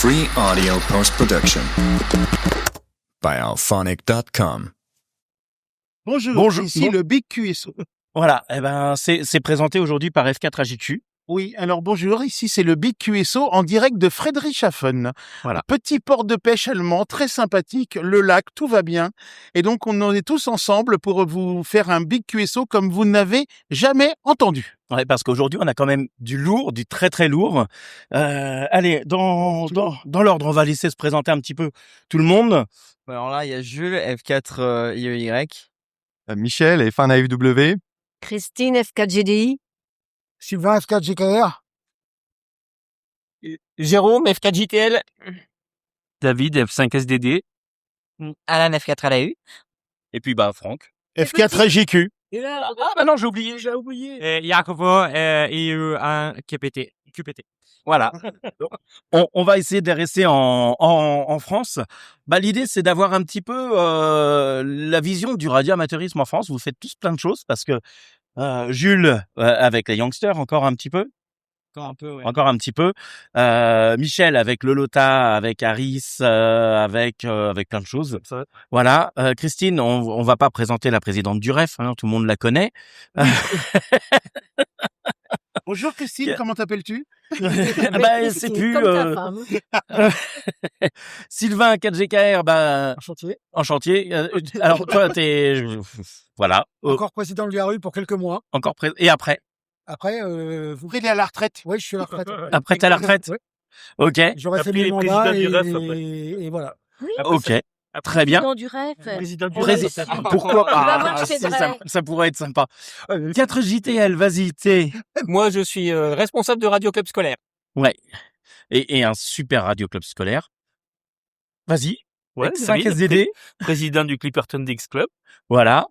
Free audio post-production by alphonic.com. Bonjour, ici le Big QSO. Voilà, c'est présenté aujourd'hui par F4AJQ. Oui, alors bonjour, ici c'est le Big QSO en direct de Friedrichshafen. Voilà. Petit port de pêche allemand, très sympathique, le lac, tout va bien. Et donc on en est tous ensemble pour vous faire un Big QSO comme vous n'avez jamais entendu. Ouais, parce qu'aujourd'hui on a quand même du lourd, du très très lourd. Allez, dans l'ordre, on va laisser se présenter un petit peu tout le monde. Alors là, il y a Jules, F4 IEY. Michel, F1 AFW. Christine, F4GDI. Sylvain, F4GKR. Jérôme, F4JTL. David, F5SDD. Alan, F4 ALAU. Et puis Franck. F4AJQ. Non, j'ai oublié. Et Jacopo, IE1 QPT. Voilà. on va essayer de rester en France. L'idée, c'est d'avoir un petit peu la vision du radioamateurisme en France. Vous faites tous plein de choses parce que Jules, avec les youngsters, encore un petit peu. Encore un petit peu. Michel avec le Lota, avec Harris, avec plein de choses. Voilà. Christine, on va pas présenter la présidente du REF, hein, tout le monde la connaît. Bonjour Christine, comment t'appelles-tu? C'est plus Comme ta femme. Sylvain 4GKR, En chantier. Alors toi t'es voilà. Encore président de l'URU pour quelques mois. Et après Après, Il est à la retraite. Oui, je suis à la retraite. Après t'es à la retraite. Ouais. OK. J'aurais fait mes mandats et voilà. OK. Très bien. Président du REF. Président du Pourquoi Tu vas pas? voir, je fais de vrai. Ça pourrait être sympa. 4JTL, vas-y, t'es. Moi, je suis responsable de Radio Club Scolaire. Ouais. Et un super radio club scolaire. Vas-y. Ouais, 5SDD. président du Clipperton Dix Club. Voilà.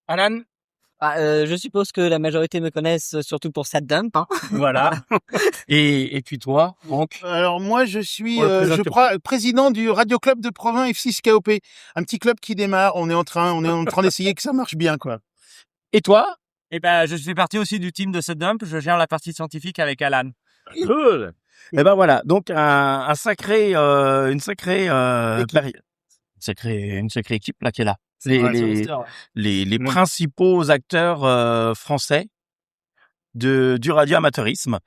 Alan. Je suppose que la majorité me connaissent surtout pour Sad Dump. Hein. Voilà. Et puis toi, Franck? Alors moi je suis, On le présente je crois, président du Radio Club de Provins F6 KOP. Un petit club qui démarre, on est en train d'essayer que ça marche bien, quoi. Et toi? Je fais partie aussi du team de Sad Dump. Je gère la partie scientifique avec Alan. Cool. Et voilà. Donc une sacrée équipe là qui est là. Les principaux acteurs français du radioamateurisme.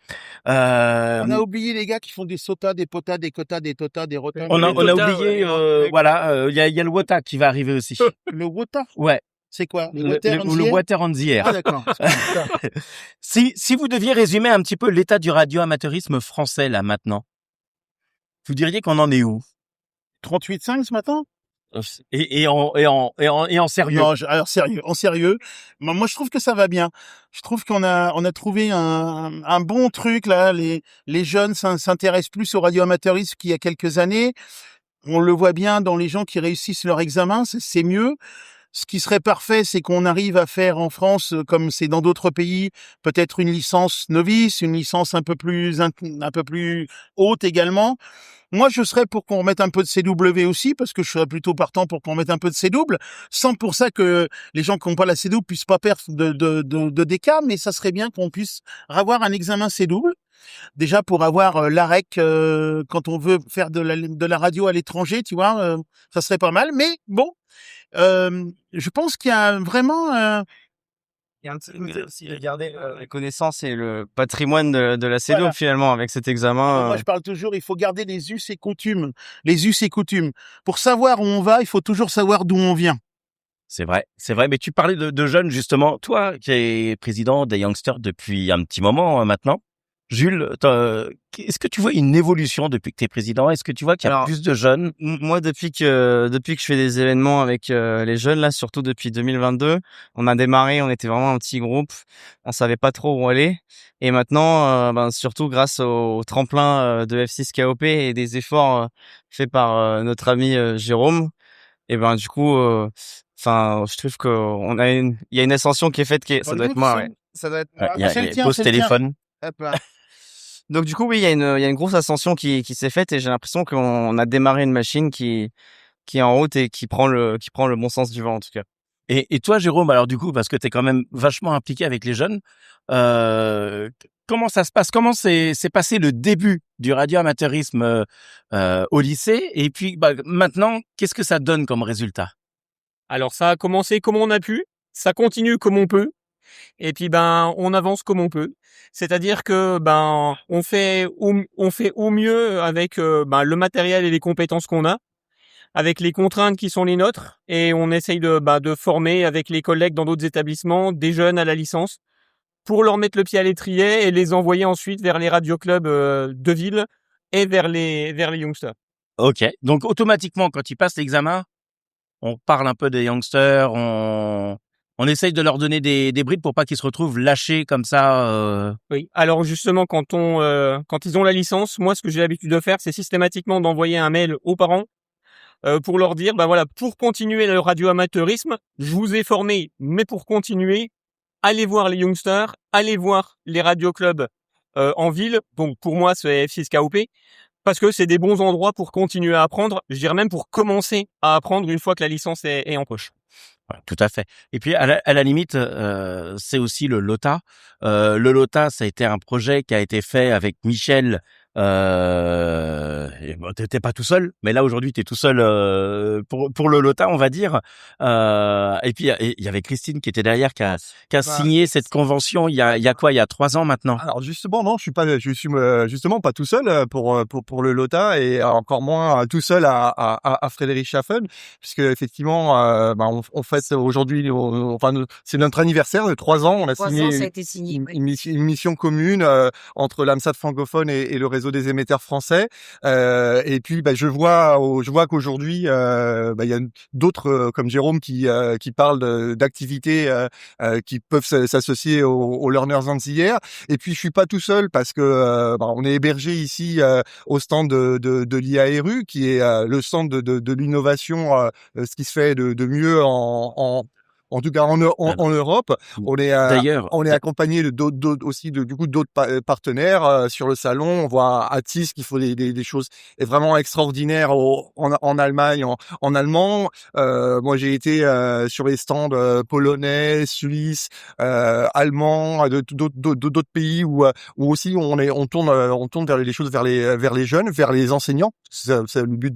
On a oublié les gars qui font des sotas, des potas, des quotas, des totas, des rotas. On a oublié, il y a le WOTA qui va arriver aussi. Le WOTA? Ouais. C'est quoi? Le Water on the Air. Ah d'accord. Si vous deviez résumer un petit peu l'état du radioamateurisme français là maintenant, vous diriez qu'on en est où? 38,5 ce matin? Et en sérieux. Non, alors en sérieux, moi je trouve que ça va bien. Je trouve qu'on a trouvé un bon truc là. Les jeunes s'intéressent plus au radioamateurisme qu'il y a quelques années. On le voit bien dans les gens qui réussissent leur examen, c'est mieux. Ce qui serait parfait, c'est qu'on arrive à faire en France, comme c'est dans d'autres pays, peut-être une licence novice, une licence un peu plus haute également. Moi, je serais pour qu'on remette un peu de CW aussi, parce que je serais plutôt partant pour qu'on remette un peu de CW, sans pour ça que les gens qui n'ont pas la CW puissent pas perdre de DK, mais ça serait bien qu'on puisse avoir un examen CW. Déjà pour avoir l'AREC quand on veut faire de la radio à l'étranger, tu vois, ça serait pas mal. Mais bon, je pense qu'il y a vraiment Il y a un petit côté aussi, regarder la connaissance et le patrimoine de la CEDO Voilà. finalement avec cet examen. Moi, je parle toujours, il faut garder les us et coutumes. Les us et coutumes. Pour savoir où on va, il faut toujours savoir d'où on vient. C'est vrai. Mais tu parlais de jeunes justement. Toi, qui es président des youngsters depuis un petit moment maintenant. Jules, est-ce que tu vois une évolution depuis que tu es président? Est-ce que tu vois qu'il y a plus de jeunes? Moi, depuis que je fais des événements avec les jeunes, là, surtout depuis 2022, on a démarré, on était vraiment un petit groupe, on savait pas trop où aller. Et maintenant, surtout grâce au tremplin de F6 KOP et des efforts faits par notre ami Jérôme, et du coup, je trouve il y a une ascension qui est faite, ça doit être moi, ouais. Ça doit être. Il y a pose téléphone. Donc du coup, oui, il y a une grosse ascension qui s'est faite et j'ai l'impression qu'on a démarré une machine qui est en route et qui prend le bon sens du vent en tout cas. Et toi, Jérôme, alors du coup, parce que t'es quand même vachement impliqué avec les jeunes, comment ça se passe? Comment s'est passé le début du radioamateurisme au lycée? Et puis, maintenant, qu'est-ce que ça donne comme résultat? Alors ça a commencé comme on a pu, ça continue comme on peut, et puis on avance comme on peut. C'est-à-dire que on fait au mieux avec le matériel et les compétences qu'on a, avec les contraintes qui sont les nôtres, et on essaye de former avec les collègues dans d'autres établissements des jeunes à la licence pour leur mettre le pied à l'étrier et les envoyer ensuite vers les radioclubs de ville et vers les youngsters. Ok, donc automatiquement, quand ils passent l'examen, on parle un peu des youngsters, on essaye de leur donner des brides pour pas qu'ils se retrouvent lâchés comme ça. Oui. Alors justement, quand ils ont la licence, moi, ce que j'ai l'habitude de faire, c'est systématiquement d'envoyer un mail aux parents pour leur dire, pour continuer le radioamateurisme, je vous ai formé, mais pour continuer, allez voir les youngsters, allez voir les radioclubs en ville. Donc pour moi, c'est F6 KOP. Parce que c'est des bons endroits pour continuer à apprendre, je dirais même pour commencer à apprendre une fois que la licence est en poche. Ouais, tout à fait. Et puis à la limite, c'est aussi le LOTA. Le LOTA, ça a été un projet qui a été fait avec Michel. T'étais pas tout seul, mais là aujourd'hui t'es tout seul pour le LOTA, on va dire. Et puis il y avait Christine qui était derrière, qui a signé cette convention. Il y a quoi? Il y a 3 ans maintenant. Alors justement, non, je suis justement pas tout seul pour le LOTA, et encore moins tout seul à Friedrichshafen, puisque effectivement, on fête aujourd'hui, c'est notre anniversaire de 3 ans. On a 3 signé ans, ça a été signé. une mission commune entre l'AMSAT francophone et le réseau des émetteurs français. Et puis, je vois qu'aujourd'hui, il y a d'autres comme Jérôme qui parlent d'activités qui peuvent s'associer aux Learners and the Year. Et puis je suis pas tout seul parce que on est hébergé ici au stand de l'IARU, qui est le centre de l'innovation, ce qui se fait de mieux en tout cas en Europe. On est D'ailleurs, accompagné de d'autres partenaires sur le salon. On voit Atis qui font des choses vraiment extraordinaires en Allemagne, en allemand. Moi j'ai été sur les stands polonais, suisses, allemands, d'autres pays où aussi on tourne vers les choses vers les jeunes, vers les enseignants. C'est le but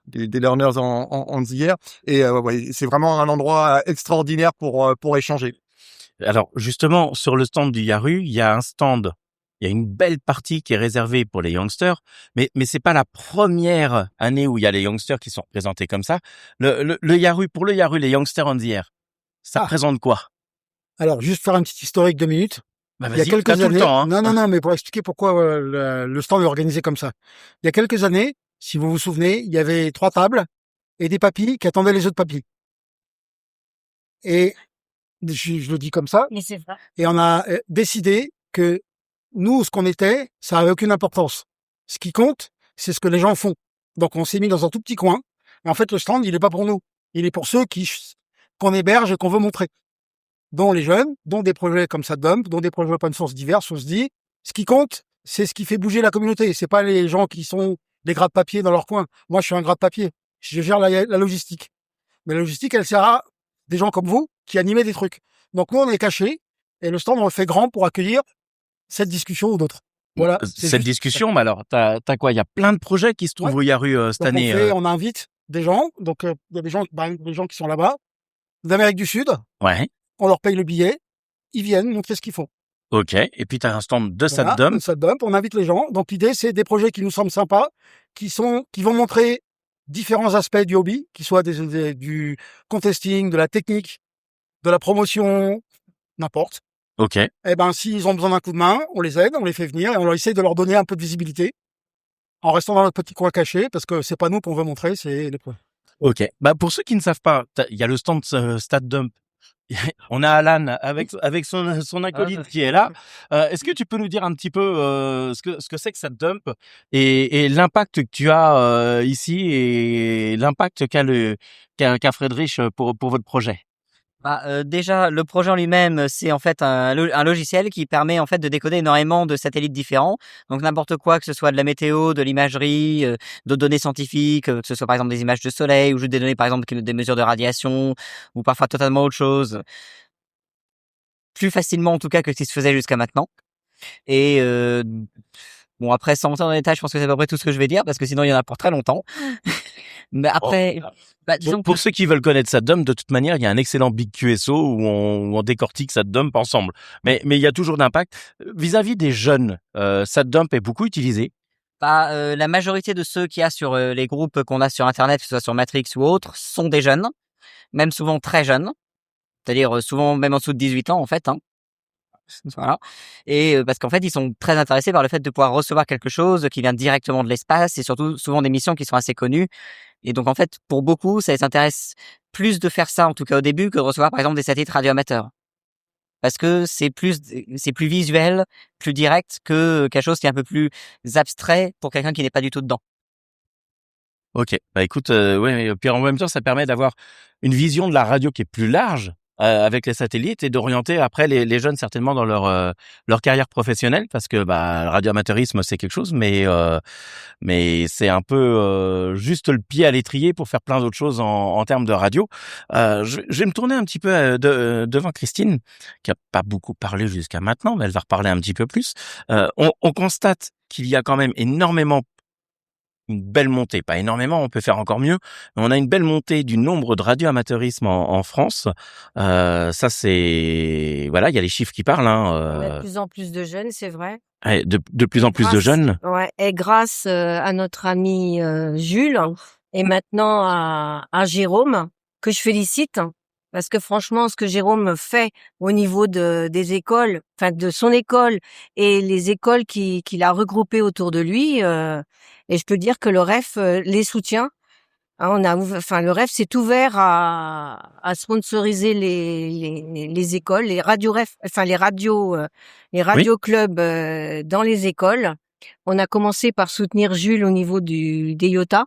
des learners en hier. Et c'est vraiment un endroit extraordinaire pour échanger. Alors justement, sur le stand du Yaru, il y a une belle partie qui est réservée pour les youngsters, mais c'est pas la première année où il y a les youngsters qui sont représentés comme ça. Le Yaru, pour le Yaru, les youngsters on the air, ça représente quoi? Alors, juste faire un petit historique 2 minutes. Bah Il y a vas-y, quelques t'as tout le années, temps, hein. non, mais pour expliquer pourquoi le stand est organisé comme ça. Il y a quelques années, si vous vous souvenez, il y avait 3 tables et des papis qui attendaient les autres papis. Et je le dis comme ça. Mais c'est vrai. Et on a décidé que nous, ce qu'on était, ça avait aucune importance. Ce qui compte, c'est ce que les gens font. Donc, on s'est mis dans un tout petit coin. Et en fait, le stand, il est pas pour nous. Il est pour ceux qu'on héberge et qu'on veut montrer. Dont les jeunes, dont des projets comme SatDump, dont des projets open source divers. On se dit, ce qui compte, c'est ce qui fait bouger la communauté. C'est pas les gens qui sont des gratte-papier dans leur coin. Moi, je suis un gratte-papier. Je gère la logistique. Mais la logistique, elle sert à des gens comme vous qui animaient des trucs. Donc nous, on est cachés et le stand, on le fait grand pour accueillir cette discussion ou d'autres. Voilà. Cette discussion, mais alors, t'as quoi? Il y a plein de projets qui se trouvent au Yaru cette donc année. on invite des gens. Donc il y a des gens qui sont là-bas, d'Amérique du Sud. Ouais. On leur paye le billet. Ils viennent montrer ce qu'ils font. Ok. Et puis t'as un stand de Voilà, SatDump. SatDump. On invite les gens. Donc l'idée, c'est des projets qui nous semblent sympas, qui vont montrer différents aspects du hobby, qui soient du contesting, de la technique, de la promotion, n'importe. Ok. Eh ben, s'ils ont besoin d'un coup de main, on les aide, on les fait venir et on leur essaie de leur donner un peu de visibilité en restant dans notre petit coin caché parce que c'est pas nous qu'on veut montrer, c'est les points. Ok. Pour ceux qui ne savent pas, il y a le stand SatDump. On a Alan avec son acolyte qui est là. Est-ce que tu peux nous dire un petit peu ce que c'est que SatDump et l'impact que tu as ici et l'impact qu'a Friedrich pour votre projet? Déjà, le projet en lui-même, c'est en fait un logiciel qui permet en fait de décoder énormément de satellites différents. Donc n'importe quoi, que ce soit de la météo, de l'imagerie, de données scientifiques, que ce soit par exemple des images de soleil ou juste des données par exemple des mesures de radiation ou parfois totalement autre chose. Plus facilement en tout cas que ce qui se faisait jusqu'à maintenant. Et bon, après, sans rentrer dans les détails, je pense que c'est à peu près tout ce que je vais dire, parce que sinon, il y en a pour très longtemps. Mais après, disons Pour ceux qui veulent connaître SatDump, de toute manière, il y a un excellent Big QSO où on décortique SatDump ensemble. Mais il y a toujours d'impact. Vis-à-vis des jeunes, SatDump est beaucoup utilisé. La majorité de ceux qu'il y a sur les groupes qu'on a sur Internet, que ce soit sur Matrix ou autres, sont des jeunes, même souvent très jeunes, c'est-à-dire souvent même en dessous de 18 ans en fait. Hein. Voilà. Et parce qu'en fait, ils sont très intéressés par le fait de pouvoir recevoir quelque chose qui vient directement de l'espace et surtout souvent des missions qui sont assez connues. Et donc en fait, pour beaucoup, ça les intéresse plus de faire ça, en tout cas au début, que de recevoir par exemple des satellites radioamateurs. Parce que c'est plus visuel, plus direct que quelque chose qui est un peu plus abstrait pour quelqu'un qui n'est pas du tout dedans. Ok, bah écoute, ouais, puis en même temps, ça permet d'avoir une vision de la radio qui est plus large avec les satellites et d'orienter après les jeunes certainement dans leur carrière professionnelle, parce que bah le radioamateurisme c'est quelque chose, mais c'est un peu juste le pied à l'étrier pour faire plein d'autres choses en termes de radio. Je vais me tourner un petit peu devant Christine, qui a pas beaucoup parlé jusqu'à maintenant, mais elle va reparler un petit peu plus. On constate qu'il y a quand même énormément une belle montée, pas énormément, on peut faire encore mieux, mais on a une belle montée du nombre de radioamateurisme en France. Ça c'est voilà, il y a les chiffres qui parlent. On a de plus en plus de jeunes, c'est vrai. Ouais, de plus en plus de jeunes. Ouais, et grâce à notre ami Jules et maintenant à Jérôme, que je félicite, parce que franchement, ce que Jérôme fait au niveau des écoles, enfin de son école et les écoles qu'il a regroupées autour de lui, et je peux dire que le REF les soutient. Hein, le REF s'est ouvert à sponsoriser les écoles, les radio REF, enfin les radios clubs dans les écoles. On a commencé par soutenir Jules au niveau des IOTA,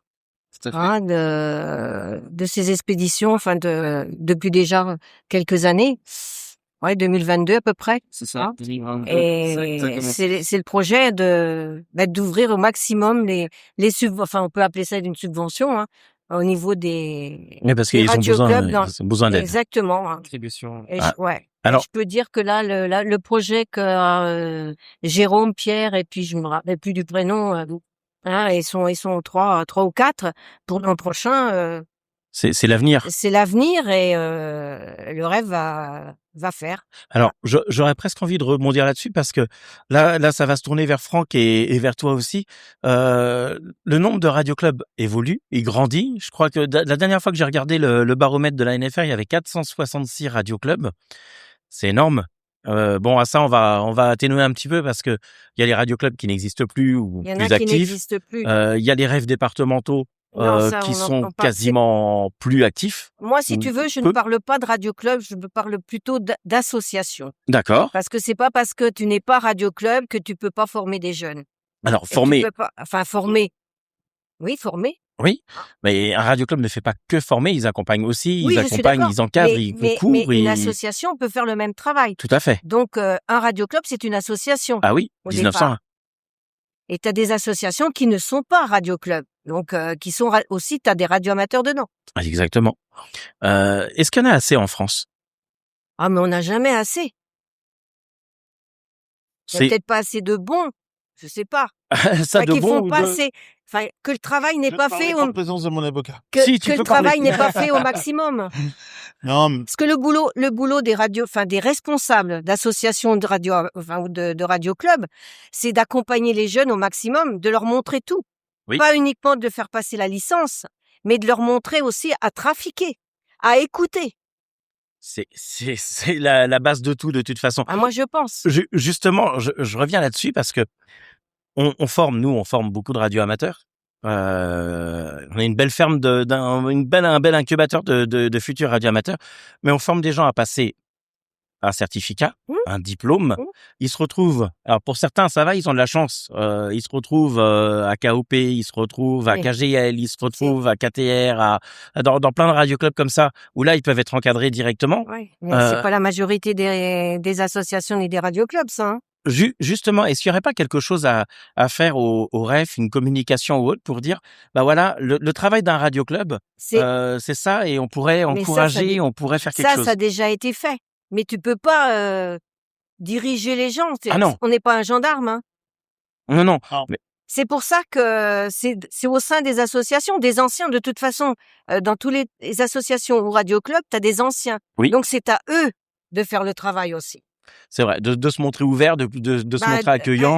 hein, de ses expéditions, enfin depuis déjà quelques années. Ouais, 2022 à peu près. C'est ça. Hein. Et c'est le projet d'ouvrir au maximum les enfin on peut appeler ça une subvention, hein, au niveau des Oui, parce qu'ils ont besoin d'aide. Exactement. Hein. Contribution. Et Alors, et je peux dire que là le projet que Jérôme, Pierre et puis je me rappelle plus du prénom, hein, ils sont trois ou quatre pour l'an prochain. C'est l'avenir. C'est l'avenir et le rêve va faire. Alors, j'aurais presque envie de rebondir là-dessus parce que là, ça va se tourner vers Franck et vers toi aussi. Le nombre de radioclubs évolue, il grandit. Je crois que la dernière fois que j'ai regardé le baromètre de la NFR, il y avait 466 radioclubs. C'est énorme. Bon, à ça, on va atténuer un petit peu parce que il y a les radioclubs qui n'existent plus ou Il y en plus a qui actifs. n'existent plus. Il y a les rêves départementaux qui sont quasiment plus actifs. Moi, si tu veux, je ne parle pas de radio club, je parle plutôt d'association. D'accord. Parce que c'est pas parce que tu n'es pas radio club que tu peux pas former des jeunes. Alors, former. Former. Oui, former. Oui, mais un radioclub ne fait pas que former, ils accompagnent aussi, oui, ils accompagnent, ils encadrent, ils concourent. Mais une association peut faire le même travail. Tout à fait. Donc, un radioclub, c'est une association. Ah oui, 1901. Et tu as des associations qui ne sont pas radio-club, donc qui sont aussi, tu as des radioamateurs dedans. Exactement. Est-ce qu'il y en a assez en France? Ah, mais on n'a jamais assez. Il n'y a peut-être pas assez de bons, je sais pas. Ça de qu'ils bon font pas assez. Enfin, que le travail n'est pas fait en présence de mon avocat. Que le travail n'est pas fait au maximum. Non. Parce que le boulot des radios, enfin des responsables d'associations de radio, enfin ou de radio club, c'est d'accompagner les jeunes au maximum, de leur montrer tout. Oui. Pas uniquement de faire passer la licence, mais de leur montrer aussi à trafiquer, à écouter. C'est la base de tout de toute façon. Ah, moi je pense. Justement, je reviens là-dessus parce que on forme beaucoup de radioamateurs. On a une belle ferme un bel incubateur de futurs radioamateurs, mais on forme des gens à passer un certificat, un diplôme. Ils se retrouvent, alors pour certains ça va, ils ont de la chance, ils se retrouvent à KOP, ils se retrouvent à KGL, ils se retrouvent à KTR, dans plein de radioclubs comme ça, où là ils peuvent être encadrés directement. Oui, mais c'est pas la majorité des associations ni des radioclubs, ça. Hein. Justement, est-ce qu'il n'y aurait pas quelque chose à faire au REF, une communication ou autre pour dire, bah voilà, le travail d'un radioclub, c'est ça, et on pourrait encourager, on pourrait faire quelque chose. Ça a déjà été fait. Mais tu peux pas diriger les gens. Ah non. On n'est pas un gendarme. Hein. Non, non. Non. Mais C'est pour ça que c'est au sein des associations, des anciens. De toute façon, dans tous les associations ou radio club, tu as des anciens. Oui. Donc c'est à eux de faire le travail aussi. c'est vrai, de se montrer ouvert, de se Bah, montrer accueillant,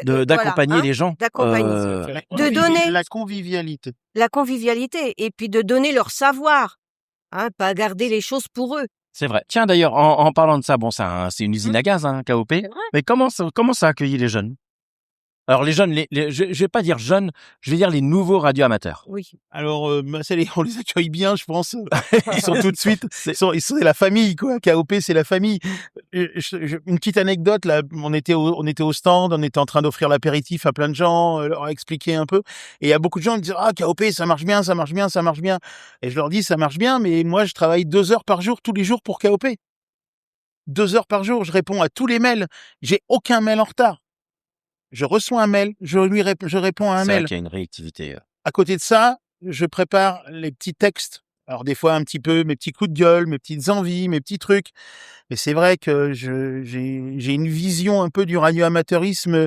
d'accompagner voilà, hein, les gens. d'accompagner. De donner la convivialité. la convivialité et puis de donner leur savoir, hein, pas garder les choses pour eux. C'est vrai. Tiens, d'ailleurs, en parlant de ça, bon, c'est une usine à gaz, hein, KOP. C'est vrai. Mais comment ça a accueilli les jeunes? Alors, les jeunes, je vais pas dire jeunes, je vais dire les nouveaux radioamateurs. Oui. Alors, on les accueille bien, je pense. Ils sont tout de suite, c'est la famille, quoi. KOP, c'est la famille. Une petite anecdote, là, on était au stand, on était en train d'offrir l'apéritif à plein de gens, leur expliquer un peu. Et il y a beaucoup de gens qui disent, ah, KOP, ça marche bien, ça marche bien, ça marche bien. Et je leur dis, ça marche bien, mais moi, je travaille 2 heures par jour, tous les jours pour KOP. 2 heures par jour, je réponds à tous les mails. J'ai aucun mail en retard. Je reçois un mail, je réponds à un C'est vrai mail. qu'il y a une réactivité. À côté de ça, je prépare les petits textes. Alors des fois un petit peu mes petits coups de gueule, mes petites envies, mes petits trucs. Mais c'est vrai que j'ai une vision un peu du radioamateurisme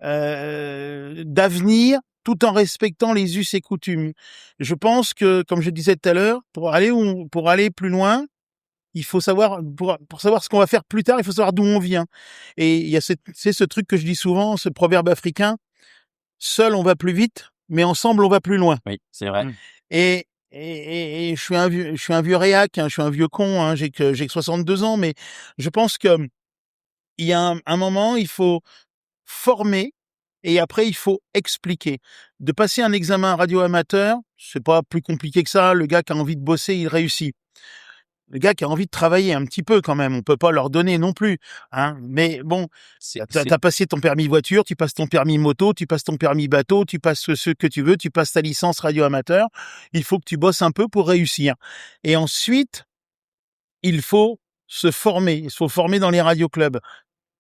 d'avenir, tout en respectant les us et coutumes. Je pense que, comme je disais tout à l'heure, pour aller plus loin, il faut savoir, pour savoir ce qu'on va faire plus tard, il faut savoir d'où on vient. Et il y a ce truc que je dis souvent, ce proverbe africain, seul on va plus vite, mais ensemble on va plus loin. Oui, c'est vrai. Et je suis un vieux réac, hein, je suis un vieux con, hein, j'ai que 62 ans, mais je pense que il y a un moment, il faut former et après il faut expliquer. De passer un examen radio amateur, c'est pas plus compliqué que ça. Le gars qui a envie de bosser, il réussit. Le gars qui a envie de travailler un petit peu quand même, on peut pas leur donner non plus, hein. Mais bon, t'as passé ton permis voiture, tu passes ton permis moto, tu passes ton permis bateau, tu passes ce que tu veux, tu passes ta licence radio amateur. Il faut que tu bosses un peu pour réussir. Et ensuite, il faut se former. Il faut former dans les radioclubs.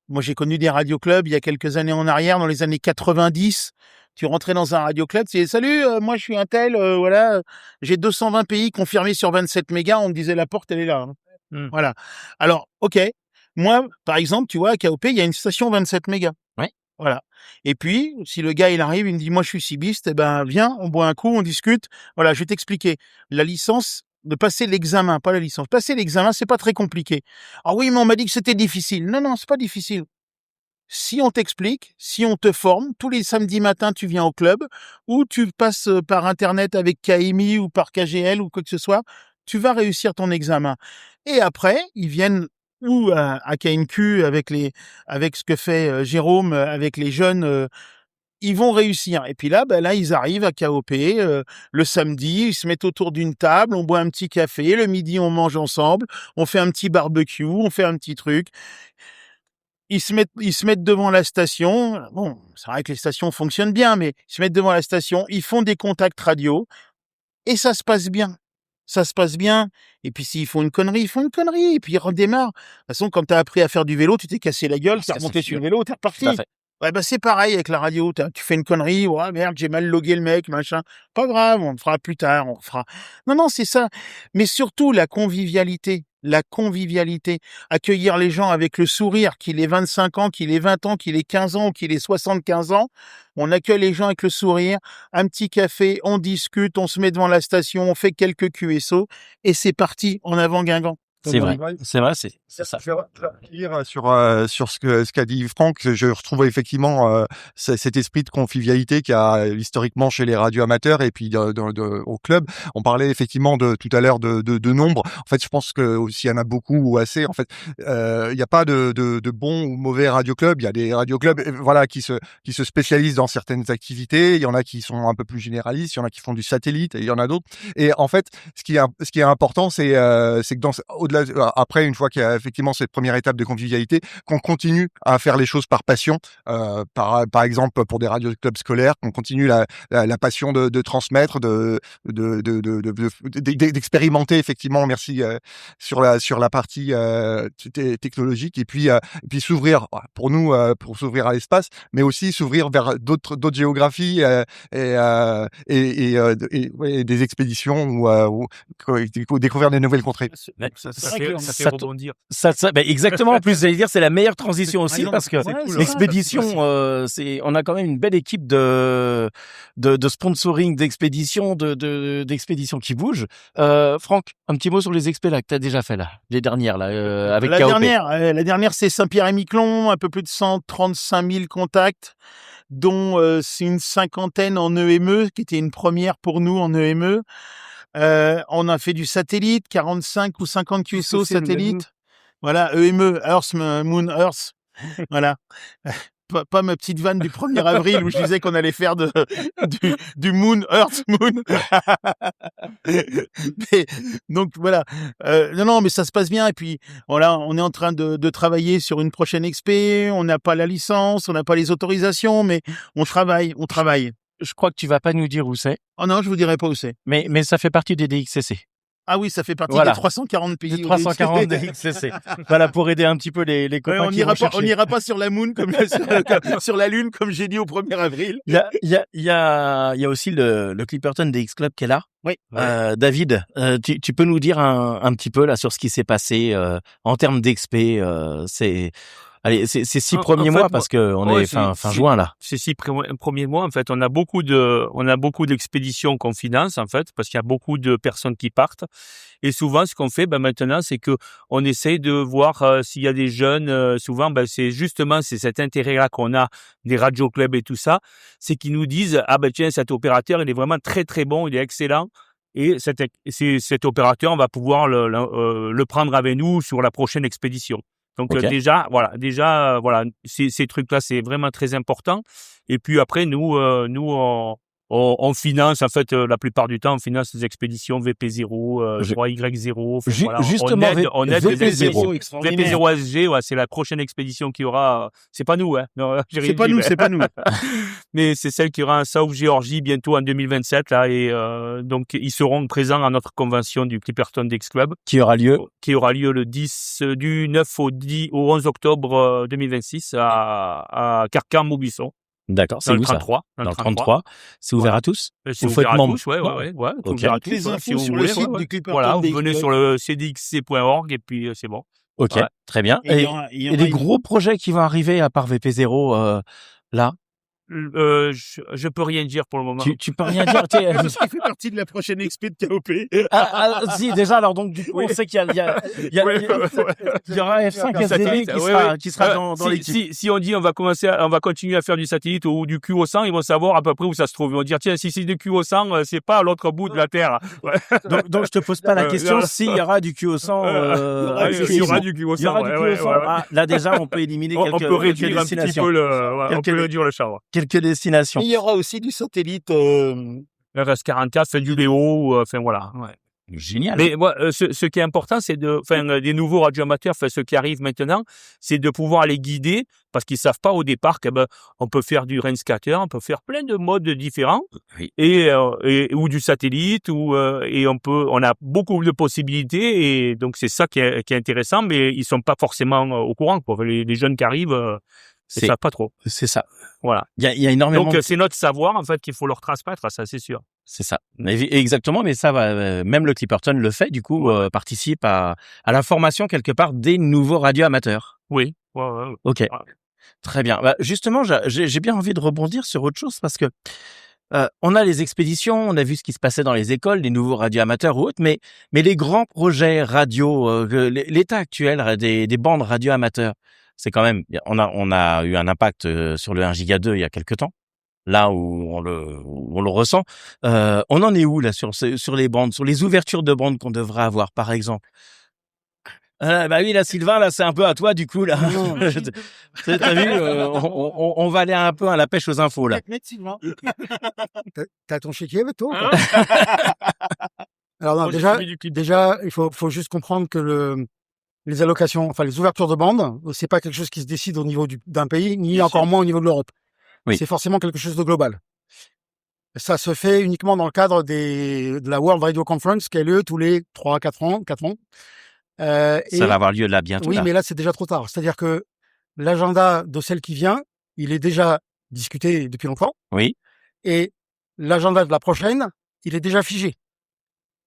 Moi, j'ai connu des radioclubs il y a quelques années en arrière, dans les années 90. Tu rentrais dans un radioclub, tu disais, salut, moi je suis un tel, voilà, j'ai 220 pays confirmés sur 27 mégas, on me disait la porte, elle est là. Hein. Voilà. Alors, ok. Moi, par exemple, tu vois, à KOP, il y a une station 27 mégas. Oui. Voilà. Et puis, si le gars, il arrive, il me dit, moi je suis cibiste, eh ben, viens, on boit un coup, on discute. Voilà, je vais t'expliquer. La licence, de passer l'examen, pas la licence. Passer l'examen, c'est pas très compliqué. Ah oui, mais on m'a dit que c'était difficile. Non, non, c'est pas difficile. Si on t'explique, si on te forme, tous les samedis matins, tu viens au club, ou tu passes par Internet avec KMI ou par KGL ou quoi que ce soit, tu vas réussir ton examen. Et après, ils viennent ou à KNQ avec ce que fait Jérôme, avec les jeunes, ils vont réussir. Et puis là, là, ils arrivent à KOP, le samedi, ils se mettent autour d'une table, on boit un petit café, le midi, on mange ensemble, on fait un petit barbecue, on fait un petit truc. Ils se mettent devant la station. Bon, c'est vrai que les stations fonctionnent bien, mais ils se mettent devant la station, ils font des contacts radio et ça se passe bien. Ça se passe bien. Et puis s'ils font une connerie, ils font une connerie et puis ils redémarrent. De toute façon, quand t'as appris à faire du vélo, tu t'es cassé la gueule, t'es remonté sur le vélo, t'es reparti. Tout à fait. Ouais, c'est pareil avec la radio. Tu fais une connerie, ouais, merde, j'ai mal logué le mec, machin. Pas grave, on le fera plus tard, on le fera. Non, c'est ça. Mais surtout, la convivialité. La convivialité. Accueillir les gens avec le sourire, qu'il ait 25 ans, qu'il ait 20 ans, qu'il ait 15 ans ou qu'il ait 75 ans. On accueille les gens avec le sourire, un petit café, on discute, on se met devant la station, on fait quelques QSO et c'est parti, en avant Guingamp. C'est vrai, c'est ça. Je vais revenir sur ce qu'a dit Franck. Je retrouve effectivement cet esprit de convivialité qu'il y a historiquement chez les radioamateurs et puis au club. On parlait effectivement tout à l'heure de nombre. En fait, je pense que s'il y en a beaucoup ou assez, en fait, il n'y a pas de bons ou mauvais radioclubs. Il y a des radioclubs, voilà, qui se spécialisent dans certaines activités. Il y en a qui sont un peu plus généralistes. Il y en a qui font du satellite et il y en a d'autres. Et en fait, ce qui est important, c'est que au-delà, après, une fois qu'il y a effectivement cette première étape de convivialité, qu'on continue à faire les choses par passion, par exemple pour des radioclubs scolaires, qu'on continue la passion de transmettre, d'expérimenter effectivement, merci, sur la partie technologique, et puis s'ouvrir pour nous, pour s'ouvrir à l'espace, mais aussi s'ouvrir vers d'autres géographies et des expéditions ou découvrir des nouvelles contrées. Ça, Ça fait rebondir. Exactement. En plus, j'allais dire, c'est la meilleure transition aussi exemple, parce que c'est cool, l'expédition, on a quand même une belle équipe de sponsoring d'expédition, d'expédition qui bouge. Franck, un petit mot sur les expés là que t'as déjà fait là, les dernières là, avec La KOP. la dernière, c'est Saint-Pierre-et-Miquelon, un peu plus de 135 000 contacts, dont c'est une cinquantaine en EME, qui était une première pour nous en EME. On a fait du satellite, 45 ou 50 QSO satellite. Voilà, EME, Earth, Moon, Earth. Voilà. Pas ma petite vanne du 1er avril où je disais qu'on allait faire du Moon, Earth, Moon. Donc voilà. Non, mais ça se passe bien. Et puis voilà, on est en train de travailler sur une prochaine expé. On n'a pas la licence, on n'a pas les autorisations, mais on travaille. Je crois que tu vas pas nous dire où c'est, Oh non, je vous dirai pas où c'est. mais ça fait partie des DXCC. Ah oui, ça fait partie Voilà. des 340 pays. Les 340 DXCC. Voilà, pour aider un petit peu les Ouais, copains on qui vont on n'ira pas sur la Moon comme sur la Lune, comme j'ai dit au 1er avril. Il y a aussi le Clipperton DX Club qui est là. Oui. David, tu peux nous dire un petit peu là sur ce qui s'est passé en termes d'expé. Ces 6 premiers mois parce que on est fin juin là. Ces 6 premiers mois, en fait, on a beaucoup d'expéditions qu'on finance, en fait, parce qu'il y a beaucoup de personnes qui partent. Et souvent, ce qu'on fait, maintenant, c'est que on essaye de voir s'il y a des jeunes. Souvent, c'est cet intérêt-là qu'on a des radio clubs et tout ça, c'est qu'ils nous disent tiens, cet opérateur, il est vraiment très très bon, il est excellent. Et cet opérateur, on va pouvoir le prendre avec nous sur la prochaine expédition. Donc Okay. déjà, ces trucs-là, c'est vraiment très important. Et puis après, nous, on finance, en fait, la plupart du temps, on finance les expéditions VP0, 3Y0. Justement, on aide les VP0. VP0 SG, c'est la prochaine expédition qui aura. C'est pas nous, hein. Non, C'est pas nous. mais c'est celle qui aura un South Georgie bientôt en 2027 là, et donc ils seront présents à notre convention du Clipperton DX Club Qui aura lieu le 10 du 9 au 11 octobre 2026 à Carcan-Maubuisson. D'accord, c'est Dans le où ça? 33. Dans le 33. C'est ouvert à tous? C'est Vous ouvert faites à membre? tous, ouais. C'est Ok. ouvert à tous, Les infos si vous sur le voulez, site du Clipperton Voilà, vous DX venez Club. sur le cdxc.org et puis c'est bon. Ok, Ouais. très bien. Et il y Et aura il y a des gros projets qui vont arriver à part VP0 là. Je peux rien dire pour le moment. Tu peux rien dire. Tu sais, Tout ce qui fait partie de la prochaine expé de KOP. si déjà alors donc du coup on sait qu'il y aura F5 SDV qui sera dans l'équipe. Si on dit on va continuer à faire du satellite ou du QO100, ils vont savoir à peu près où ça se trouve. Ils vont dire tiens, si c'est du QO100, c'est pas à l'autre bout de la Terre. Ouais. Donc je te pose pas la question s'il y aura du QO100. Il y aura du QO100. Il y aura du QO100. Ah, là déjà on peut éliminer on peut réduire un petit destinations. peu on peut réduire le champ. Quelques destinations. Il y aura aussi du satellite. Le RS-44 fait du Léo, voilà. Ouais. Génial. Mais moi, ce qui est important, c'est des nouveaux radioamateurs, ceux qui arrivent maintenant, c'est de pouvoir les guider parce qu'ils savent pas au départ que on peut faire du range-scatter, on peut faire plein de modes différents Oui. et ou du satellite et on a beaucoup de possibilités et donc c'est ça qui est intéressant, mais ils sont pas forcément au courant quoi. Les jeunes qui arrivent, ils savent pas trop. C'est ça. Voilà. Il y a énormément. Donc c'est notre savoir en fait qu'il faut leur transmettre, ça c'est sûr. C'est ça. Exactement, mais ça va, même le Clipperton le fait, du coup, participe à la formation quelque part des nouveaux radioamateurs. Oui. Ouais. Ok. Très bien. Justement, j'ai bien envie de rebondir sur autre chose parce que on a les expéditions, on a vu ce qui se passait dans les écoles, les nouveaux radioamateurs ou autres, mais les grands projets radio, l'état actuel des bandes radioamateurs, c'est quand même, on a eu un impact sur le 1 giga 2 il y a quelque temps. Là où on le ressent, on en est où là sur les bandes, sur les ouvertures de bandes qu'on devrait avoir par exemple? Oui là Sylvain, là c'est un peu à toi du coup là. T'as vu, on va aller un peu à la pêche aux infos là. T'as ton chéquier avec toi? Alors non, déjà, il faut juste comprendre que les allocations, enfin les ouvertures de bandes, c'est pas quelque chose qui se décide au niveau d'un pays, ni encore moins au niveau de l'Europe. Oui. C'est forcément quelque chose de global. Ça se fait uniquement dans le cadre de la World Radio Conference qui a lieu tous les 4 ans. Ça va avoir lieu là bientôt. Oui, là. mais là c'est déjà trop tard. C'est-à-dire que l'agenda de celle qui vient, il est déjà discuté depuis longtemps. Oui. Et l'agenda de la prochaine, il est déjà figé.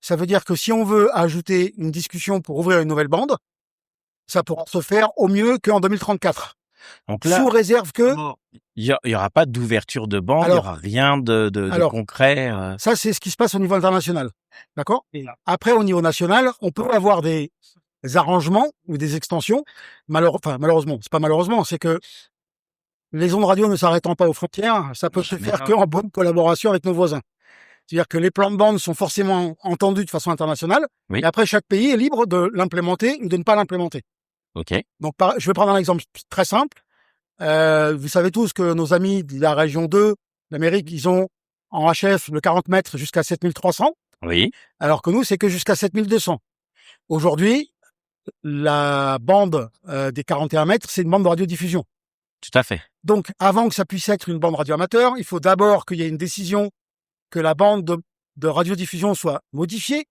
Ça veut dire que si on veut ajouter une discussion pour ouvrir une nouvelle bande, ça pourra se faire au mieux qu'en 2034. Donc là, Sous réserve que... il y aura pas d'ouverture de bande, il y aura rien de concret. Ça, c'est ce qui se passe au niveau international. D'accord? Après, au niveau national, on peut avoir des arrangements ou des extensions. Malheureusement, c'est pas malheureusement, c'est que les ondes radio ne s'arrêtant pas aux frontières, ça peut se faire qu'en bonne collaboration avec nos voisins. C'est-à-dire que les plans de bande sont forcément entendus de façon internationale. Oui. Et après, chaque pays est libre de l'implémenter ou de ne pas l'implémenter. Ok. Donc, je vais prendre un exemple très simple. Vous savez tous que nos amis de la région 2 d'Amérique, ils ont en HF le 40 mètres jusqu'à 7300. Oui. Alors que nous, c'est que jusqu'à 7200. Aujourd'hui, la bande des 41 mètres, c'est une bande de radiodiffusion. Tout à fait. Donc, avant que ça puisse être une bande radioamateur, il faut d'abord qu'il y ait une décision que la bande de radiodiffusion soit modifiée,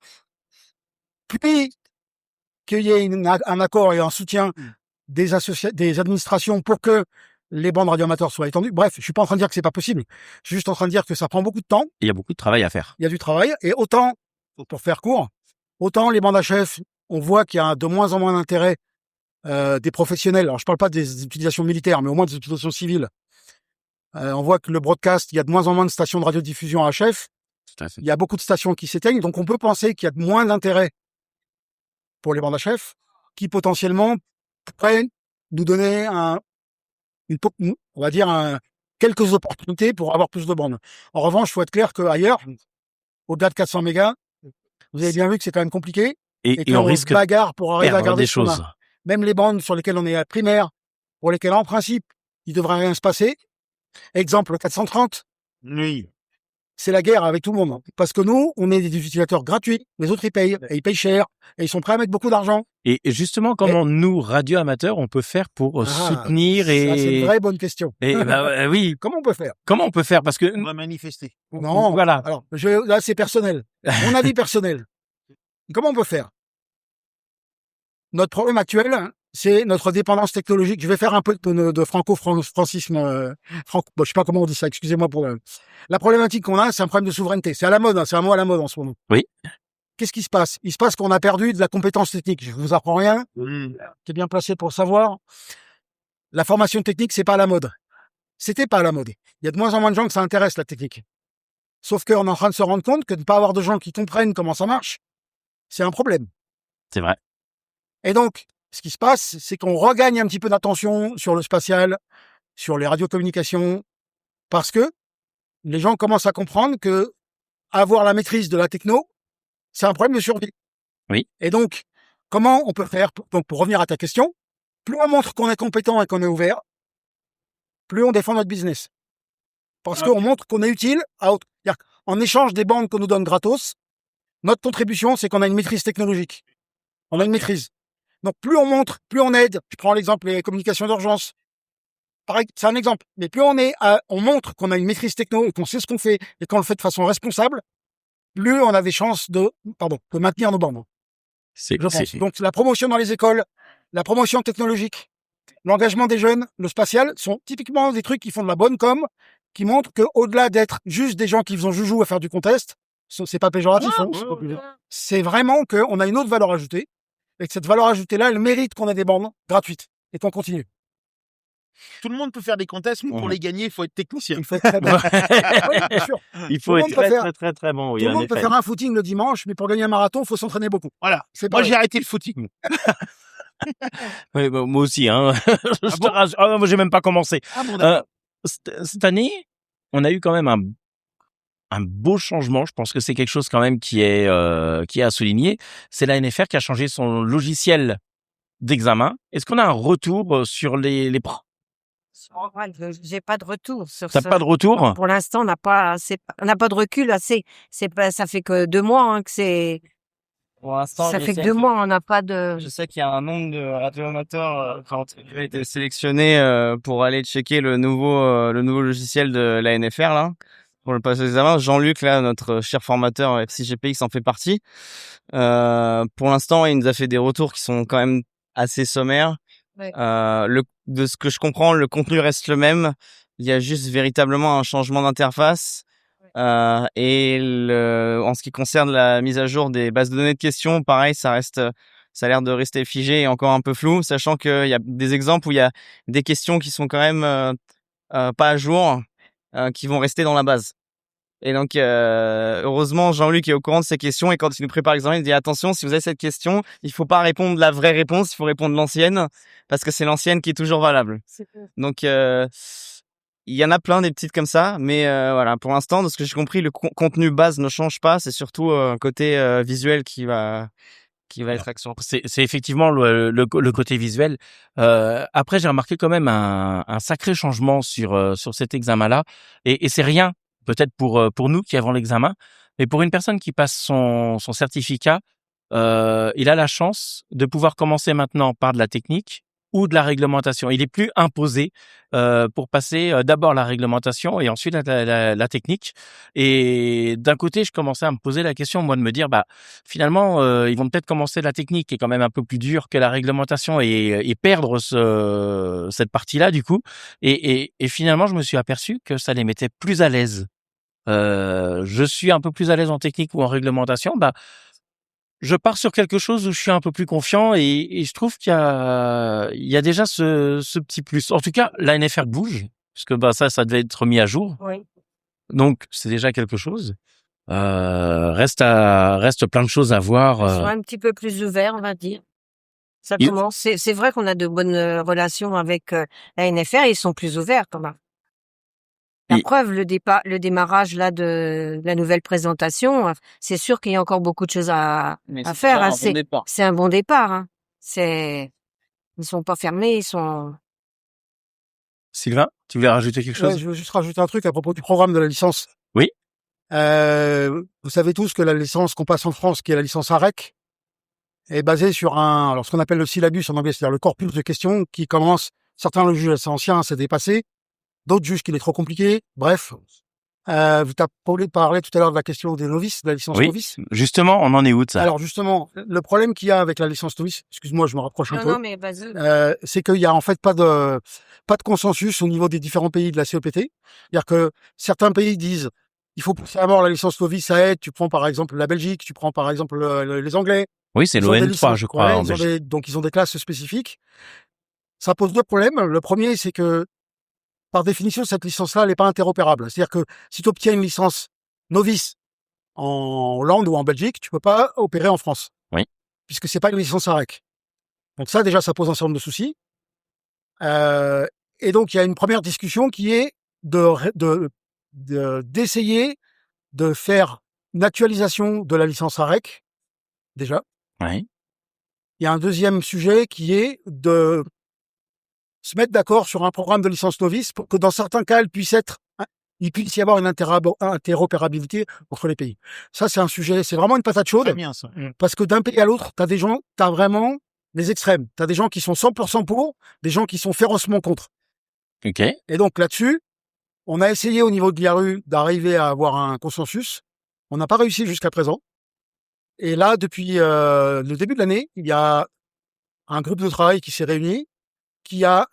puis qu'il y ait un accord et un soutien des administrations pour que les bandes radioamateurs soient étendues. Bref, je suis pas en train de dire que c'est pas possible. Je suis juste en train de dire que ça prend beaucoup de temps. Il y a beaucoup de travail à faire. Il y a du travail. Et autant, pour faire court, autant les bandes HF, on voit qu'il y a de moins en moins d'intérêt des professionnels. Alors, je parle pas des utilisations militaires, mais au moins des utilisations civiles. On voit que le broadcast, il y a de moins en moins de stations de radiodiffusion HF. Tout à fait. Il y a beaucoup de stations qui s'éteignent. Donc, on peut penser qu'il y a de moins d'intérêt pour les bandes HF qui potentiellement pourraient nous donner quelques opportunités pour avoir plus de bandes. En revanche, il faut être clair qu'ailleurs, au-delà de 400 mégas, vous avez bien vu que c'est quand même compliqué. Et on risque bagarre pour arriver à garder des choses. Même les bandes sur lesquelles on est primaire, pour lesquelles en principe, il devrait rien se passer. Exemple 430. Oui. C'est la guerre avec tout le monde. Parce que nous, on est des utilisateurs gratuits. Les autres, ils payent. Et ils payent cher. Et ils sont prêts à mettre beaucoup d'argent. Et justement, comment nous, radio-amateurs, on peut faire pour soutenir ça, c'est une vraie bonne question. Et oui. Comment on peut faire? Comment on peut faire? Parce que on va manifester. Non. Voilà. Alors, là, c'est personnel. Mon avis personnel. Comment on peut faire? Notre problème actuel, c'est notre dépendance technologique. Je vais faire un peu de franco-francisme. Je sais pas comment on dit ça. Excusez-moi pour la problématique qu'on a. C'est un problème de souveraineté. C'est à la mode. Hein, c'est un mot à la mode en ce moment. Oui. Qu'est-ce qui se passe? Il se passe qu'on a perdu de la compétence technique. Je vous apprends rien. T'es bien placé pour savoir. La formation technique, c'est pas à la mode. C'était pas à la mode. Il y a de moins en moins de gens que ça intéresse, la technique. Sauf qu'on est en train de se rendre compte que de ne pas avoir de gens qui comprennent comment ça marche, c'est un problème. C'est vrai. Et donc, ce qui se passe, c'est qu'on regagne un petit peu d'attention sur le spatial, sur les radiocommunications, parce que les gens commencent à comprendre que avoir la maîtrise de la techno, c'est un problème de survie. Oui. Et donc, comment on peut faire pour revenir à ta question, plus on montre qu'on est compétent et qu'on est ouvert, plus on défend notre business. Parce qu'on montre qu'on est utile à autre. En échange des bandes qu'on nous donne gratos, notre contribution, c'est qu'on a une maîtrise technologique. On a une maîtrise. Donc, plus on montre, plus on aide. Je prends l'exemple des communications d'urgence. Pareil, c'est un exemple. Mais plus on montre qu'on a une maîtrise techno et qu'on sait ce qu'on fait et qu'on le fait de façon responsable, plus on a des chances de maintenir nos bandes. Donc, la promotion dans les écoles, la promotion technologique, l'engagement des jeunes, le spatial sont typiquement des trucs qui font de la bonne com, qui montrent qu'au-delà d'être juste des gens qui font joujou à faire du contest, c'est pas péjoratif, c'est vraiment qu'on a une autre valeur ajoutée, et que cette valeur ajoutée-là, elle mérite qu'on ait des bandes gratuites et qu'on continue. Tout le monde peut faire des contests, mais pour les gagner, il faut être technicien. Il faut être très bon. Oui, bien sûr. Il faut être très bon. Tout le monde peut faire un footing le dimanche, mais pour gagner un marathon, il faut s'entraîner beaucoup. Voilà. Moi, j'ai arrêté le footing. Oui, moi aussi. Hein. Moi, j'ai même pas commencé. Cette année, on a eu quand même un beau changement. Je pense que c'est quelque chose quand même qui est à souligner. C'est la NFR qui a changé son logiciel d'examen. Est-ce qu'on a un retour sur les J'ai pas de retour sur ça. T'as pas de retour? Pour l'instant, on n'a pas de recul assez. Ça fait que 2 mois que c'est. Pour l'instant, ça fait que 2 mois, on n'a pas de. Je sais qu'il y a un nombre de radioamateurs qui ont été sélectionnés pour aller checker le nouveau logiciel de la NFR là. Pour le passer l'examen, Jean-Luc, là, notre cher formateur FCGPX en fait partie. Pour l'instant, il nous a fait des retours qui sont quand même assez sommaires. Ouais. De ce que je comprends, le contenu reste le même. Il y a juste véritablement un changement d'interface. En ce qui concerne la mise à jour des bases de données de questions, pareil, ça a l'air de rester figé et encore un peu flou, sachant qu'il y a des exemples où il y a des questions qui sont quand même pas à jour, qui vont rester dans la base. Et donc, heureusement, Jean-Luc est au courant de ces questions et quand il nous prépare l'examen, il dit attention, si vous avez cette question, il faut pas répondre la vraie réponse, il faut répondre l'ancienne parce que c'est l'ancienne qui est toujours valable. Donc, il y en a plein des petites comme ça, mais voilà, pour l'instant, de ce que j'ai compris, le contenu base ne change pas, c'est surtout côté visuel qui va être action. C'est effectivement le côté visuel. Après, j'ai remarqué quand même un sacré changement sur cet examen-là, et c'est rien peut-être pour nous qui avons l'examen, mais pour une personne qui passe son certificat, il a la chance de pouvoir commencer maintenant par de la technique ou de la réglementation. Il est plus imposé pour passer d'abord la réglementation et ensuite la technique. Et d'un côté, je commençais à me poser la question, moi, de me dire, finalement, ils vont peut-être commencer la technique, qui est quand même un peu plus dure que la réglementation, et perdre cette partie-là, du coup. Et finalement, je me suis aperçu que ça les mettait plus à l'aise. Je suis un peu plus à l'aise en technique ou en réglementation. Je pars sur quelque chose où je suis un peu plus confiant, et je trouve qu'il y a déjà ce petit plus. En tout cas, la NFR bouge, parce que ça devait être mis à jour. Oui. Donc c'est déjà quelque chose. Reste plein de choses à voir. Ils sont un petit peu plus ouverts, on va dire. Ça commence. C'est vrai qu'on a de bonnes relations avec la NFR, ils sont plus ouverts quand même. La preuve, le démarrage là de la nouvelle présentation, c'est sûr qu'il y a encore beaucoup de choses à faire. Hein. C'est un bon départ. Hein. Ils sont pas fermés, ils sont. Sylvain, tu voulais rajouter quelque chose? Je veux juste rajouter un truc à propos du programme de la licence. Oui. Vous savez tous que la licence qu'on passe en France, qui est la licence AREC, est basée sur ce qu'on appelle le syllabus en anglais, c'est-à-dire le corpus de questions qui commence. Certains le jugent assez ancien, c'est dépassé. D'autres jugent qu'il est trop compliqué. Bref, vous t'avez parlé tout à l'heure de la question des novices, de la licence novice. Justement, on en est où de ça? Alors justement, le problème qu'il y a avec la licence novice, excuse-moi, je me rapproche un peu. Non, mais vas-y. C'est qu'il y a en fait pas de consensus au niveau des différents pays de la CEPT. C'est-à-dire que certains pays disent il faut pousser à mort la licence novice à aide. Tu prends par exemple la Belgique, tu prends par exemple les Anglais. Oui, c'est l'ON3, je crois. Donc ils ont des classes spécifiques. Ça pose deux problèmes. Le premier, c'est que par définition, cette licence-là, elle n'est pas interopérable. C'est-à-dire que si tu obtiens une licence novice en Hollande ou en Belgique, tu peux pas opérer en France. Oui. Puisque c'est pas une licence AREC. Donc ça, déjà, ça pose un certain nombre de soucis. Et donc, il y a une première discussion qui est d'essayer de faire une actualisation de la licence AREC, déjà. Oui. Il y a un deuxième sujet qui est de se mettre d'accord sur un programme de licence novice pour que dans certains cas, il puisse y avoir une interopérabilité entre les pays. Ça, c'est un sujet, c'est vraiment une patate chaude. Très bien, ça. Parce que d'un pays à l'autre, t'as vraiment les extrêmes. T'as des gens qui sont 100% pour, des gens qui sont férocement contre. Ok. Et donc là-dessus, on a essayé au niveau de l'IARU d'arriver à avoir un consensus. On n'a pas réussi jusqu'à présent. Et là, depuis le début de l'année, il y a un groupe de travail qui s'est réuni, qui a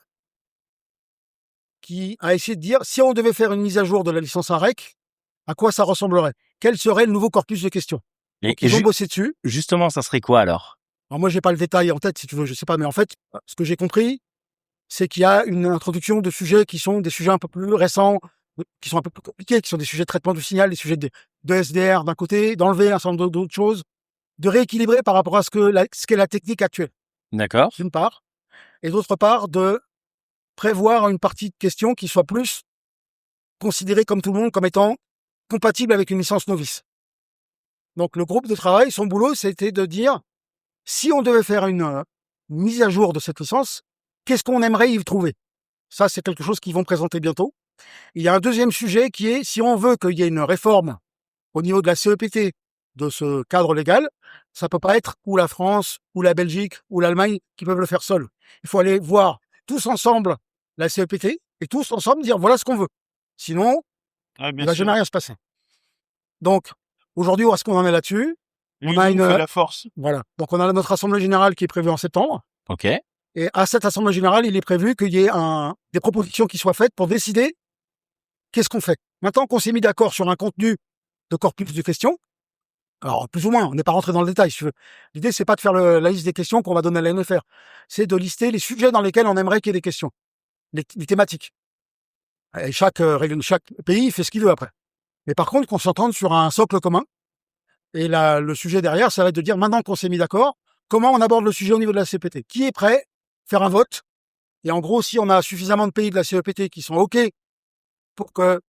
essayé de dire si on devait faire une mise à jour de la licence AREC, à quoi ça ressemblerait? Quel serait le nouveau corpus de questions? Ils ont bossé dessus. Justement, ça serait quoi alors? Alors moi, j'ai pas le détail en tête, si tu veux, je sais pas, mais en fait, ce que j'ai compris, c'est qu'il y a une introduction de sujets qui sont des sujets un peu plus récents, qui sont un peu plus compliqués, qui sont des sujets de traitement du signal, des sujets de SDR d'un côté, d'enlever un certain nombre d'autres choses, de rééquilibrer par rapport à ce qu'est la technique actuelle. D'accord. D'une part. Et d'autre part, de prévoir une partie de questions qui soit plus considérée comme tout le monde comme étant compatible avec une licence novice. Donc le groupe de travail, son boulot, c'était de dire si on devait faire une mise à jour de cette licence, qu'est-ce qu'on aimerait y trouver? Ça, c'est quelque chose qu'ils vont présenter bientôt. Il y a un deuxième sujet qui est si on veut qu'il y ait une réforme au niveau de la CEPT, de ce cadre légal, ça peut pas être ou la France, ou la Belgique, ou l'Allemagne qui peuvent le faire seuls. Il faut aller voir tous ensemble la CEPT et tous ensemble dire voilà ce qu'on veut. Sinon, il va jamais rien se passer. Donc, aujourd'hui, où est-ce qu'on en est là-dessus? On a la force. Voilà. Donc, on a notre assemblée générale qui est prévue en septembre. Ok. Et à cette assemblée générale, il est prévu qu'il y ait des propositions qui soient faites pour décider qu'est-ce qu'on fait. Maintenant qu'on s'est mis d'accord sur un contenu de corpus de questions, alors plus ou moins, on n'est pas rentré dans le détail, si tu veux. L'idée, c'est pas de faire la liste des questions qu'on va donner à la NFR. C'est de lister les sujets dans lesquels on aimerait qu'il y ait des questions. Les thématiques. Et chaque pays fait ce qu'il veut après. Mais par contre, qu'on s'entende sur un socle commun. Et là, le sujet derrière, ça va être de dire, maintenant qu'on s'est mis d'accord, comment on aborde le sujet au niveau de la CEPT? Qui est prêt à faire un vote? Et en gros, si on a suffisamment de pays de la CEPT qui sont OK pour que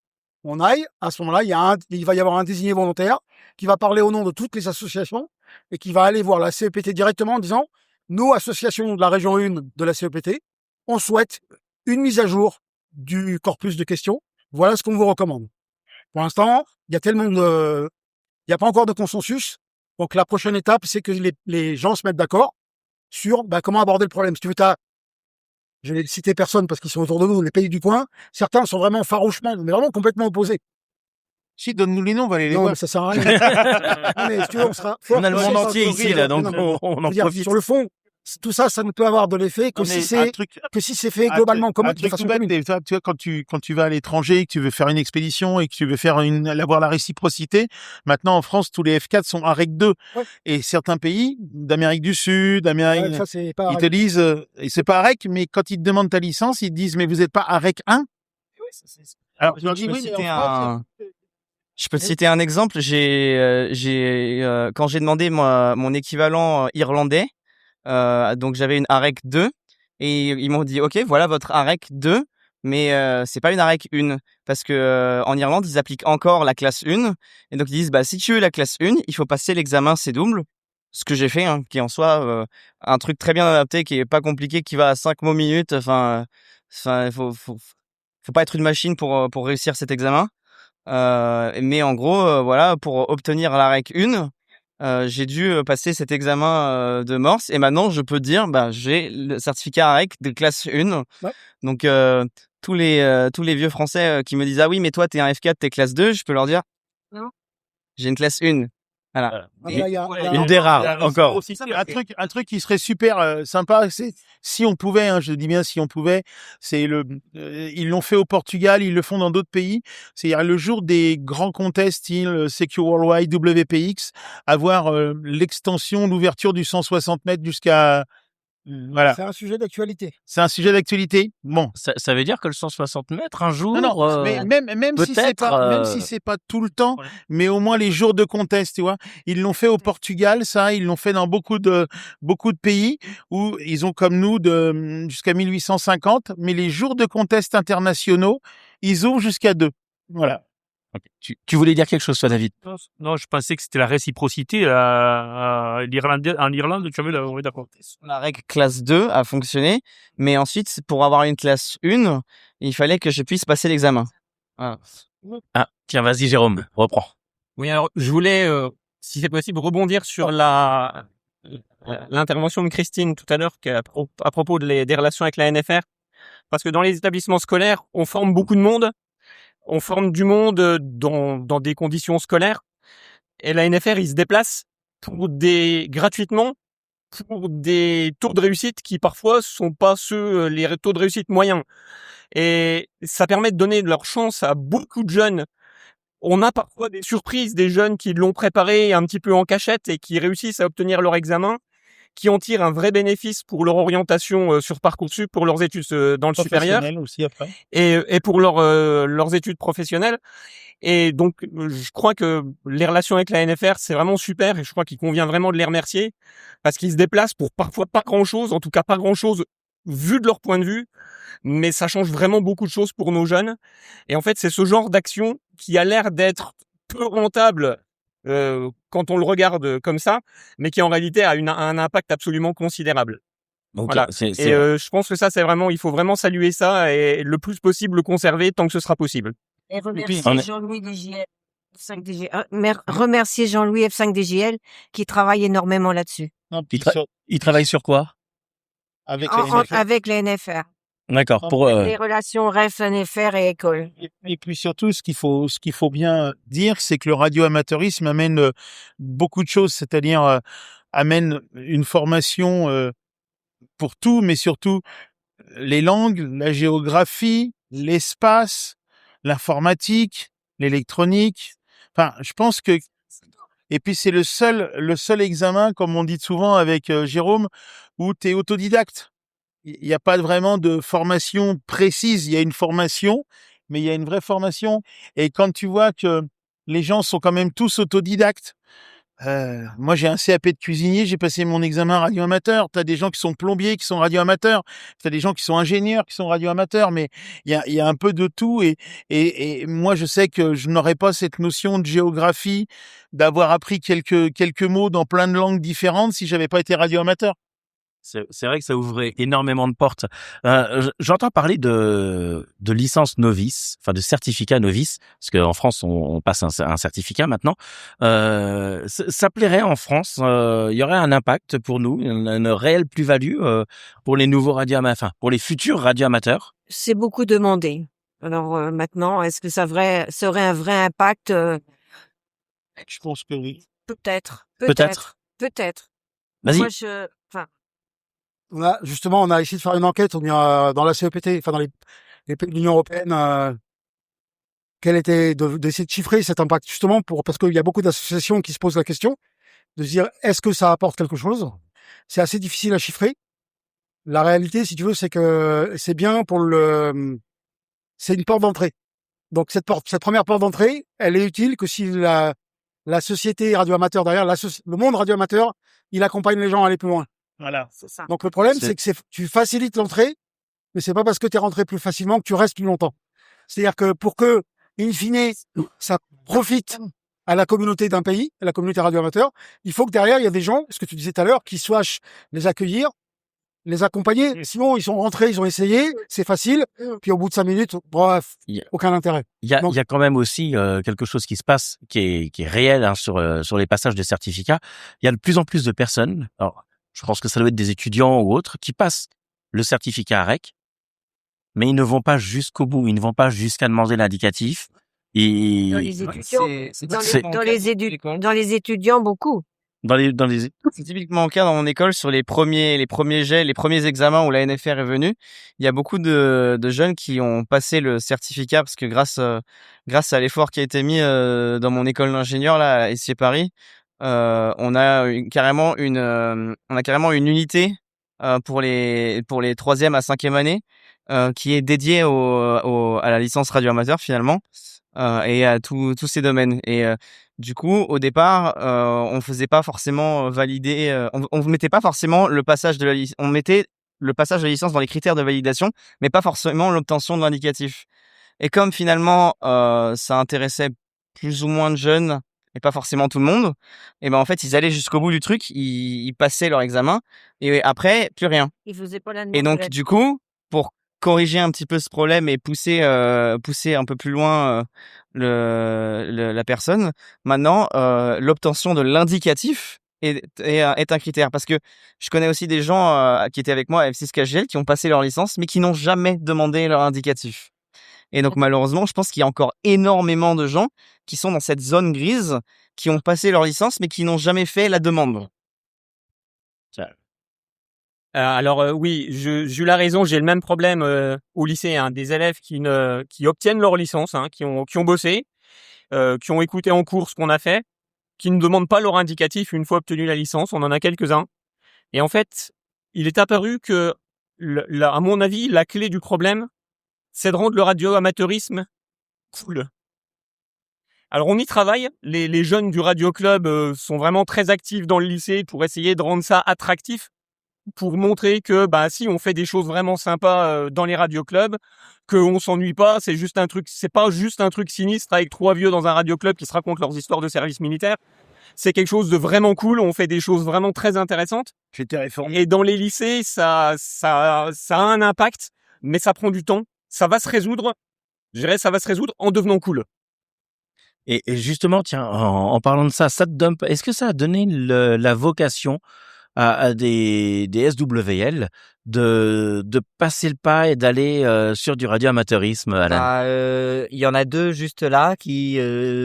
on aille, à ce moment-là, il va y avoir un désigné volontaire qui va parler au nom de toutes les associations et qui va aller voir la CEPT directement en disant, nous, associations de la région 1 de la CEPT, on souhaite une mise à jour du corpus de questions. Voilà ce qu'on vous recommande. Pour l'instant, il n'y a pas encore de consensus. Donc, la prochaine étape, c'est que les gens se mettent d'accord sur comment aborder le problème. Si tu veux, je vais citer personne parce qu'ils sont autour de nous, les pays du coin. Certains sont vraiment farouchement, mais vraiment complètement opposés. Si, donne-nous les noms, on va aller les Non, voir. mais ça sert à rien. Non, mais si tu veux, on a le monde entier ici, là, donc on en profite. Sur le fond, tout ça, ça ne peut avoir de l'effet que si c'est fait globalement comme de façon commune. Tu vois, quand tu vas à l'étranger, que tu veux faire une expédition et que tu veux faire avoir la réciprocité, maintenant en France, tous les F4 sont AREC 2. Ouais. Et certains pays d'Amérique du Sud, ils te disent, et c'est pas AREC, mais quand ils te demandent ta licence, ils te disent, mais vous n'êtes pas AREC 1? Oui, alors, tu leur dis, oui, je peux te citer un exemple. Quand j'ai demandé mon équivalent irlandais, donc j'avais une AREC 2 et ils m'ont dit OK, voilà votre AREC 2, mais c'est pas une AREC 1 parce que en Irlande, ils appliquent encore la classe 1 et donc ils disent si tu veux la classe 1, il faut passer l'examen C-double, ce que j'ai fait qui est en soi un truc très bien adapté, qui est pas compliqué, qui va à 5 mots minutes, enfin faut pas être une machine pour réussir cet examen. Mais en gros voilà, pour obtenir l'AREC 1, j'ai dû passer cet examen de Morse et maintenant je peux dire j'ai le certificat AREC de classe 1. Ouais. Donc tous les vieux français qui me disent oui mais toi t'es un F4, t'es classe 2, je peux leur dire non, j'ai une classe 1. Voilà. Une des rares encore. Un truc qui serait super sympa, c'est si on pouvait, je dis bien si on pouvait, c'est ils l'ont fait au Portugal, ils le font dans d'autres pays. C'est-à-dire le jour des grands contests, style Secure Worldwide, WPX, avoir l'extension, l'ouverture du 160 mètres jusqu'à voilà. C'est un sujet d'actualité. C'est un sujet d'actualité. Bon, ça veut dire que le 160 mètres un jour. Non, mais même si c'est pas tout le temps, ouais. Mais au moins les jours de contest, tu vois. Ils l'ont fait au Portugal, ça, ils l'ont fait dans beaucoup de pays où ils ont comme nous jusqu'à 1850, mais les jours de contest internationaux, ils ouvrent jusqu'à 2. Voilà. Okay. Tu voulais dire quelque chose, toi, David? Non, je pensais que c'était la réciprocité. En Irlande, tu avais on est d'accord. La règle classe 2 a fonctionné, mais ensuite, pour avoir une classe 1, il fallait que je puisse passer l'examen. Voilà. Ah, tiens, vas-y, Jérôme, reprends. Oui, alors, je voulais, si c'est possible, rebondir sur l'intervention de Christine tout à l'heure à propos des relations avec la NFR. Parce que dans les établissements scolaires, on forme beaucoup de monde. On forme du monde dans des conditions scolaires et la NFR, ils se déplacent gratuitement pour des taux de réussite qui parfois sont pas les taux de réussite moyens. Et ça permet de donner leur chance à beaucoup de jeunes. On a parfois des surprises, des jeunes qui l'ont préparé un petit peu en cachette et qui réussissent à obtenir leur examen, qui en tirent un vrai bénéfice pour leur orientation sur Parcoursup, pour leurs études dans le supérieur aussi après. Et pour leurs études professionnelles. Et donc, je crois que les relations avec la NFR, c'est vraiment super et je crois qu'il convient vraiment de les remercier parce qu'ils se déplacent pour parfois pas grand-chose, en tout cas pas grand-chose vu de leur point de vue, mais ça change vraiment beaucoup de choses pour nos jeunes. Et en fait, c'est ce genre d'action qui a l'air d'être peu rentable quand on le regarde comme ça, mais qui en réalité a un impact absolument considérable. Donc, voilà. Je pense que ça, c'est vraiment, il faut vraiment saluer ça et le plus possible le conserver tant que ce sera possible. Et remercier Jean-Louis DGL, remercier Jean-Louis F5DGL qui travaille énormément là-dessus. Il travaille sur quoi? Avec la NFR. D'accord. Pour les relations REF, NFR et école. Et puis surtout, ce qu'il faut bien dire, c'est que le radioamateurisme amène beaucoup de choses, c'est-à-dire amène une formation pour tout, mais surtout les langues, la géographie, l'espace, l'informatique, l'électronique. Enfin, je pense que et puis c'est le seul examen, comme on dit souvent avec Jérôme, où tu es autodidacte. Il y a pas vraiment de formation précise. Il y a une formation, mais il y a une vraie formation. Et quand tu vois que les gens sont quand même tous autodidactes, moi j'ai un CAP de cuisinier, j'ai passé mon examen radio-amateur. Tu as des gens qui sont plombiers, qui sont radio-amateurs. Tu as des gens qui sont ingénieurs, qui sont radio-amateurs. Mais il y a un peu de tout. Et moi je sais que je n'aurais pas cette notion de géographie, d'avoir appris quelques mots dans plein de langues différentes si j'avais pas été radio-amateur. C'est vrai que ça ouvrait énormément de portes. J'entends parler de licence novice, enfin de certificat novice, parce qu'en France on passe un certificat maintenant. Ça plairait en France. Il y aurait un impact pour nous, une réelle plus-value pour les nouveaux radioamateurs, enfin pour les futurs radioamateurs. C'est beaucoup demandé. Alors maintenant, est-ce que ça serait un vrai impact? Je pense que oui. Peut-être. Vas-y. Moi, On a essayé de faire une enquête dans la CEPT, enfin dans les pays de l'Union européenne, d'essayer de chiffrer cet impact justement parce qu'il y a beaucoup d'associations qui se posent la question de se dire est-ce que ça apporte quelque chose? C'est assez difficile à chiffrer. La réalité, si tu veux, c'est que c'est bien c'est une porte d'entrée. Donc cette première porte d'entrée, elle est utile que si la société radioamateur derrière, le monde radioamateur, il accompagne les gens à aller plus loin. Voilà. c'est ça. Donc le problème, c'est que tu facilites l'entrée, mais c'est pas parce que tu es rentré plus facilement que tu restes plus longtemps. C'est-à-dire que pour que, in fine, ça profite à la communauté d'un pays, à la communauté radioamateur, il faut que derrière, il y a des gens, ce que tu disais tout à l'heure, qui sachent les accueillir, les accompagner. Sinon, ils sont rentrés, ils ont essayé, c'est facile, puis au bout de 5 minutes, bref, aucun intérêt. Il y a quand même aussi quelque chose qui se passe, qui est réel hein, sur les passages de certificats. Il y a de plus en plus de personnes. Alors, je pense que ça doit être des étudiants ou autres qui passent le certificat AREC, mais ils ne vont pas jusqu'au bout. Ils ne vont pas jusqu'à demander l'indicatif. Et Dans les étudiants, beaucoup. C'est typiquement le cas dans mon école sur les premiers jets, les premiers examens où la NFR est venue. Il y a beaucoup de jeunes qui ont passé le certificat parce que grâce à l'effort qui a été mis dans mon école d'ingénieur là à SC Paris, on a carrément une unité pour les 3e à 5e années qui est dédiée à la licence radio amateur finalement et à tous ces domaines. Et du coup, au départ, on faisait pas forcément valider, on mettait pas forcément le passage on mettait le passage de la licence dans les critères de validation, mais pas forcément l'obtention de l'indicatif. Et comme finalement ça intéressait plus ou moins de jeunes et pas forcément tout le monde, et ben en fait ils allaient jusqu'au bout du truc, ils passaient leur examen et après plus rien. Ils faisaient pas la demande. Et donc du coup, pour corriger un petit peu ce problème et pousser un peu plus loin la personne, maintenant l'obtention de l'indicatif est un critère, parce que je connais aussi des gens qui étaient avec moi à F6 KGL qui ont passé leur licence mais qui n'ont jamais demandé leur indicatif. Et donc malheureusement, je pense qu'il y a encore énormément de gens qui sont dans cette zone grise, qui ont passé leur licence mais qui n'ont jamais fait la demande. Alors oui, j'ai eu la raison, j'ai le même problème au lycée, hein, des élèves qui obtiennent leur licence, hein, qui ont bossé, qui ont écouté en cours ce qu'on a fait, qui ne demandent pas leur indicatif une fois obtenu la licence. On en a quelques-uns. Et en fait, il est apparu que, à mon avis, la clé du problème, c'est de rendre le radio-amateurisme cool. Alors on y travaille, les jeunes du Radio Club sont vraiment très actifs dans le lycée pour essayer de rendre ça attractif, pour montrer que si on fait des choses vraiment sympas dans les radio clubs, qu'on s'ennuie pas, c'est pas juste un truc sinistre avec 3 vieux dans un radio club qui se racontent leurs histoires de service militaire. C'est quelque chose de vraiment cool, on fait des choses vraiment très intéressantes. J'étais réformé. Et dans les lycées, ça a un impact, mais ça prend du temps. Ça va se résoudre. Je dirais, ça va se résoudre en devenant cool. Et justement, tiens, en parlant de ça, est-ce que ça a donné la vocation à des SWL de passer le pas et d'aller sur du radioamateurisme, Alan? Il y en a 2 juste là qui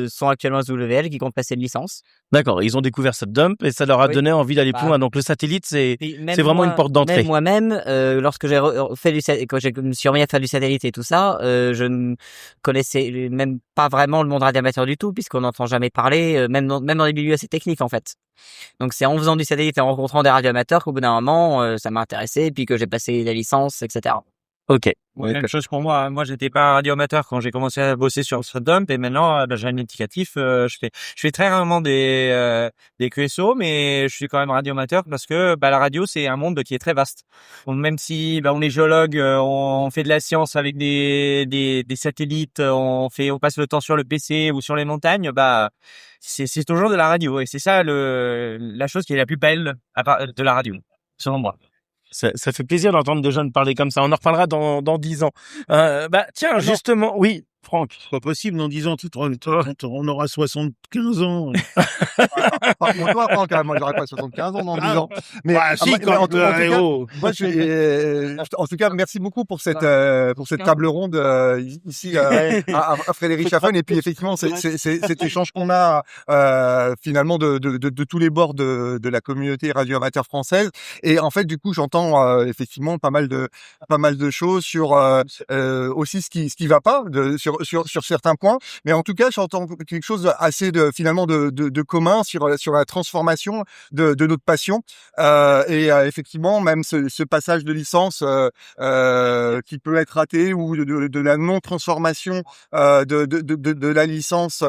sont actuellement à WL, qui comptent passer une licence. D'accord, ils ont découvert cette dump et ça leur a Oui. donné envie d'aller plus Bah, loin. Donc le satellite, c'est Puis même vraiment une moi- porte d'entrée. Même moi-même, lorsque quand je me suis remis à faire du satellite et tout ça, je ne connaissais même pas vraiment le monde radioamateur du tout, puisqu'on n'entend jamais parler, même dans les milieux assez techniques en fait. Donc c'est en faisant du satellite et en rencontrant des radioamateurs qu'au bout d'un moment, ça m'a intéressé, puis que j'ai passé la licence, etc. Ok. Même chose pour moi. Moi, j'étais pas radioamateur quand j'ai commencé à bosser sur ce dump, et maintenant, j'ai un indicatif. Je fais très rarement des QSO, mais je suis quand même radioamateur parce que la radio, c'est un monde qui est très vaste. Donc, même si on est géologue, on fait de la science avec des satellites, on passe le temps sur le PC ou sur les montagnes, c'est toujours de la radio, et c'est ça la chose qui est la plus belle à part de la radio, selon moi. Ça fait plaisir d'entendre des jeunes parler comme ça. On en reparlera dans 10 ans. Tiens, justement, oui, Franck. C'est pas possible, dans 10 ans, on aura 75 ans. Par contre, toi, Franck, moi, j'aurais pas 75 ans dans 10 ans. Mais, Si, moi, quand en tout cas, héros. moi, en tout cas, merci beaucoup pour cette table ronde, ici, à Frédéric Schaffen. Et puis, effectivement, cet échange qu'on a, finalement, de tous les bords de la communauté radioamateur française. Et en fait, du coup, j'entends, effectivement, pas mal de choses sur, aussi ce qui va pas, sur certains points. Mais en tout cas, j'entends quelque chose assez finalement de commun sur la transformation de notre passion. Effectivement, même ce passage de licence, qui peut être raté, ou de la non-transformation, de la licence,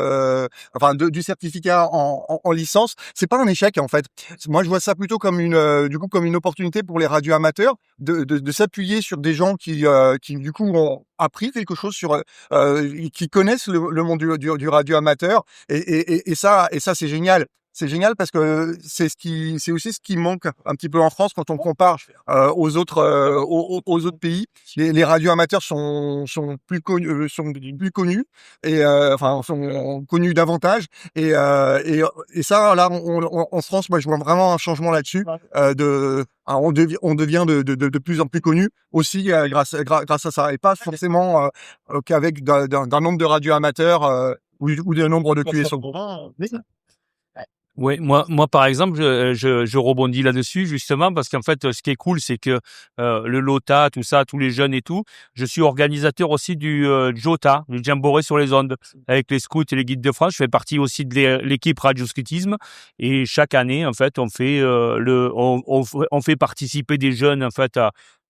du certificat en licence, c'est pas un échec, en fait. Moi, je vois ça plutôt comme une opportunité pour les radioamateurs de s'appuyer sur des gens qui du coup ont appris quelque chose qui connaissent le monde du radio amateur, et ça c'est génial. C'est génial parce que c'est aussi ce qui manque un petit peu en France quand on compare aux autres pays. Les radios amateurs sont plus connus, et sont connus davantage, et ça, là, en France, moi je vois vraiment un changement là-dessus. On devient de plus en plus connu aussi, grâce à ça, et pas forcément qu'avec d'un nombre de radios amateurs, ou d'un nombre de QSO. Ouais, moi par exemple, je rebondis là-dessus justement parce qu'en fait, ce qui est cool, c'est que le LOTA, tout ça, tous les jeunes et tout, je suis organisateur aussi du JOTA, du Jamboree sur les ondes, avec les scouts et les guides de France. Je fais partie aussi de l'équipe Radio Scoutisme, et chaque année, en fait, on fait on fait participer des jeunes, en fait,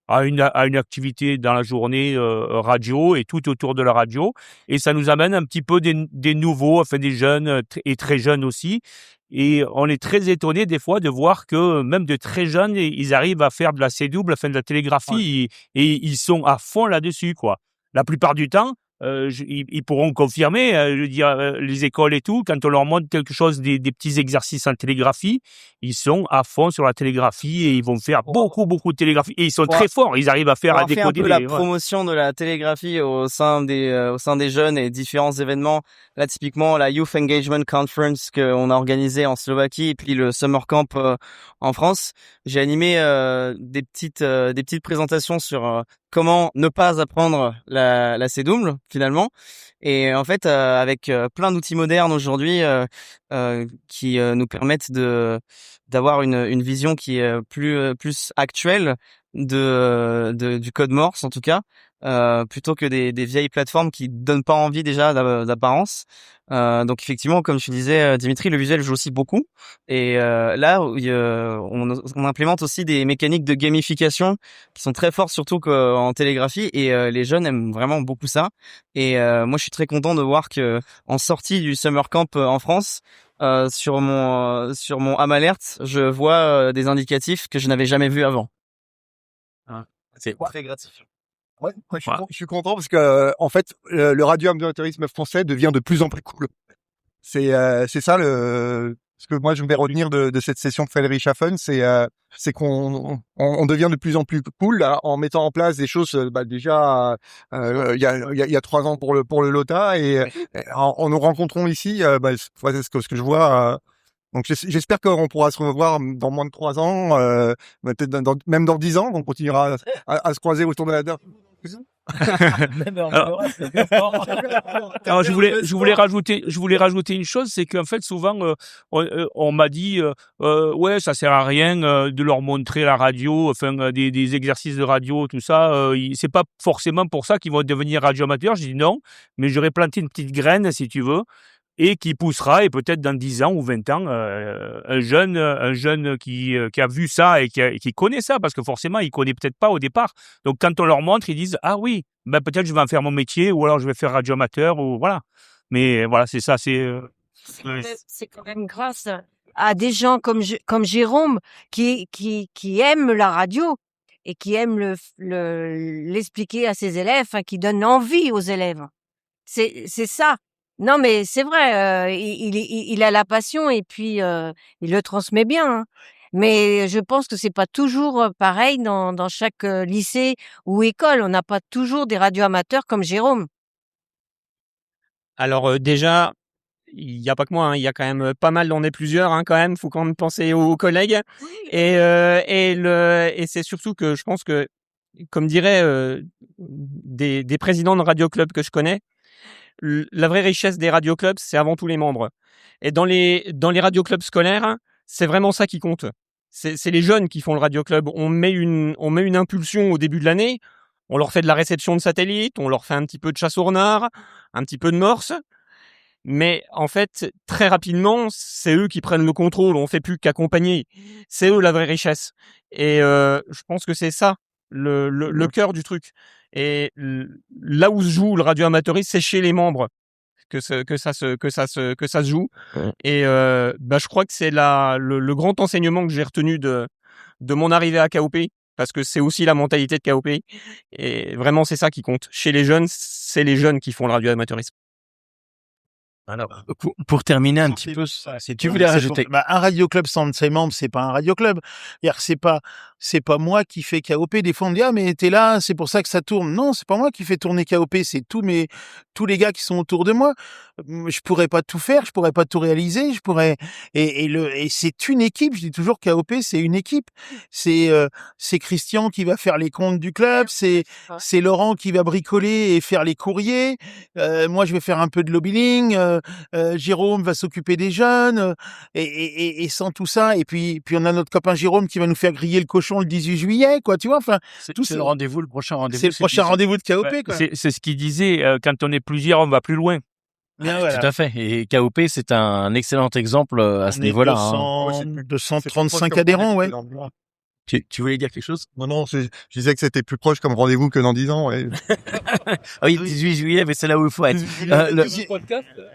à une activité dans la journée radio, et tout autour de la radio, et ça nous amène un petit peu des nouveaux, enfin des jeunes et très jeunes aussi. Et on est très étonné des fois de voir que même de très jeunes, ils arrivent à faire de la CW, enfin de la télégraphie, et ils sont à fond là-dessus, quoi. La plupart du temps, ils pourront confirmer, je veux dire, les écoles et tout, quand on leur montre quelque chose, des petits exercices en télégraphie, ils sont à fond sur la télégraphie, et ils vont faire beaucoup de télégraphie, et ils sont très forts, ils arrivent à décoder. Un peu la promotion de la télégraphie au sein des jeunes et différents événements. Là, typiquement, la Youth Engagement Conference qu'on a organisée en Slovaquie, et puis le Summer Camp en France. J'ai animé des petites présentations sur comment ne pas apprendre la C-double, finalement. Et en fait, avec plein d'outils modernes aujourd'hui qui nous permettent d'avoir une vision qui est plus actuelle du code Morse, en tout cas, plutôt que des vieilles plateformes qui donnent pas envie déjà d'apparence. Donc effectivement, comme tu disais, Dimitri, le visuel joue aussi beaucoup. Et là, on implémente aussi des mécaniques de gamification qui sont très fortes, surtout en télégraphie. Et les jeunes aiment vraiment beaucoup ça. Et moi, je suis très content de voir que en sortie du Summer Camp en France, sur mon Am Alert, je vois des indicatifs que je n'avais jamais vus avant. C'est très gratifiant. Ouais, je suis content parce que en fait, le radioamateurisme français devient de plus en plus cool. C'est ça ce que moi je vais retenir de cette session de Frédéric Schaffen, c'est qu'on devient de plus en plus cool là, en mettant en place des choses. Déjà, il y a 3 ans pour le LOTA, et en nous rencontrons ici, ce que je vois. Donc j'espère qu'on pourra se revoir dans moins de 3 ans, peut-être même dans 10 ans, on continuera à se croiser autour de la dame. Alors, je voulais rajouter une chose, c'est qu'en fait souvent on m'a dit ouais, ça sert à rien de leur montrer la radio, enfin des exercices de radio, tout ça. C'est pas forcément pour ça qu'ils vont devenir radioamateurs. Je dis non, mais j'aurais planté une petite graine si tu veux. Et qui poussera, et peut-être dans 10 ans ou 20 ans, un jeune qui a vu ça et qui connaît ça, parce que forcément, il connaît peut-être pas au départ. Donc, quand on leur montre, ils disent, ah oui, ben, peut-être je vais en faire mon métier, ou alors je vais faire radio-amateur, ou voilà. Mais voilà, c'est ça, c'est quand même grâce à des gens comme Jérôme qui aiment la radio et qui aiment l'expliquer à ses élèves, hein, qui donne envie aux élèves. C'est ça. Non, mais c'est vrai, il a la passion et puis il le transmet bien, hein. Mais je pense que c'est pas toujours pareil dans chaque lycée ou école. On n'a pas toujours des radioamateurs comme Jérôme. Alors déjà, il y a pas que moi, hein, il y a quand même pas mal, on est plusieurs, hein, quand même. Faut quand même penser aux collègues. Et c'est surtout que je pense que, comme diraient des présidents de radio club que je connais, la vraie richesse des radio clubs, c'est avant tout les membres. Et dans les radio clubs scolaires, c'est vraiment ça qui compte. C'est les jeunes qui font le radio club. On met une impulsion au début de l'année. On leur fait de la réception de satellites, on leur fait un petit peu de chasse au renard, un petit peu de morse. Mais en fait, très rapidement, c'est eux qui prennent le contrôle. On fait plus qu'accompagner. C'est eux la vraie richesse. Et je pense que c'est ça le cœur du truc. Et là où se joue le radioamateurisme, c'est chez les membres que ça se joue. Et je crois que c'est le grand enseignement que j'ai retenu de mon arrivée à KOP, parce que c'est aussi la mentalité de KOP. Et vraiment, c'est ça qui compte. Chez les jeunes, c'est les jeunes qui font le radioamateurisme. Alors, pour terminer un petit peu, si tu voulais rajouter. Un radio club sans ses membres, c'est pas un radio club. C'est pas moi qui fais KOP. Des fois, on me dit, ah, mais t'es là, c'est pour ça que ça tourne. Non, c'est pas moi qui fais tourner KOP, c'est tous les gars qui sont autour de moi. Je pourrais pas tout faire, je pourrais pas tout réaliser, et c'est une équipe. Je dis toujours KOP, c'est une équipe. C'est Christian qui va faire les comptes du club, c'est Laurent qui va bricoler et faire les courriers. Moi, je vais faire un peu de lobbying. Jérôme va s'occuper des jeunes, et sans tout ça, et puis on a notre copain Jérôme qui va nous faire griller le cochon le 18 juillet, quoi, tu vois. Enfin, c'est le rendez-vous, le prochain rendez-vous. C'est le prochain rendez-vous de KOP, quoi. C'est ce qu'il disait, quand on est plusieurs, on va plus loin. Bien, voilà. Tout à fait. Et KOP, c'est un excellent exemple à ce niveau-là. 235 adhérents, ouais. Tu voulais dire quelque chose? Non, je disais que c'était plus proche comme rendez-vous que dans 10 ans, ouais. Ah oui, 18 juillet, mais c'est là où il faut être.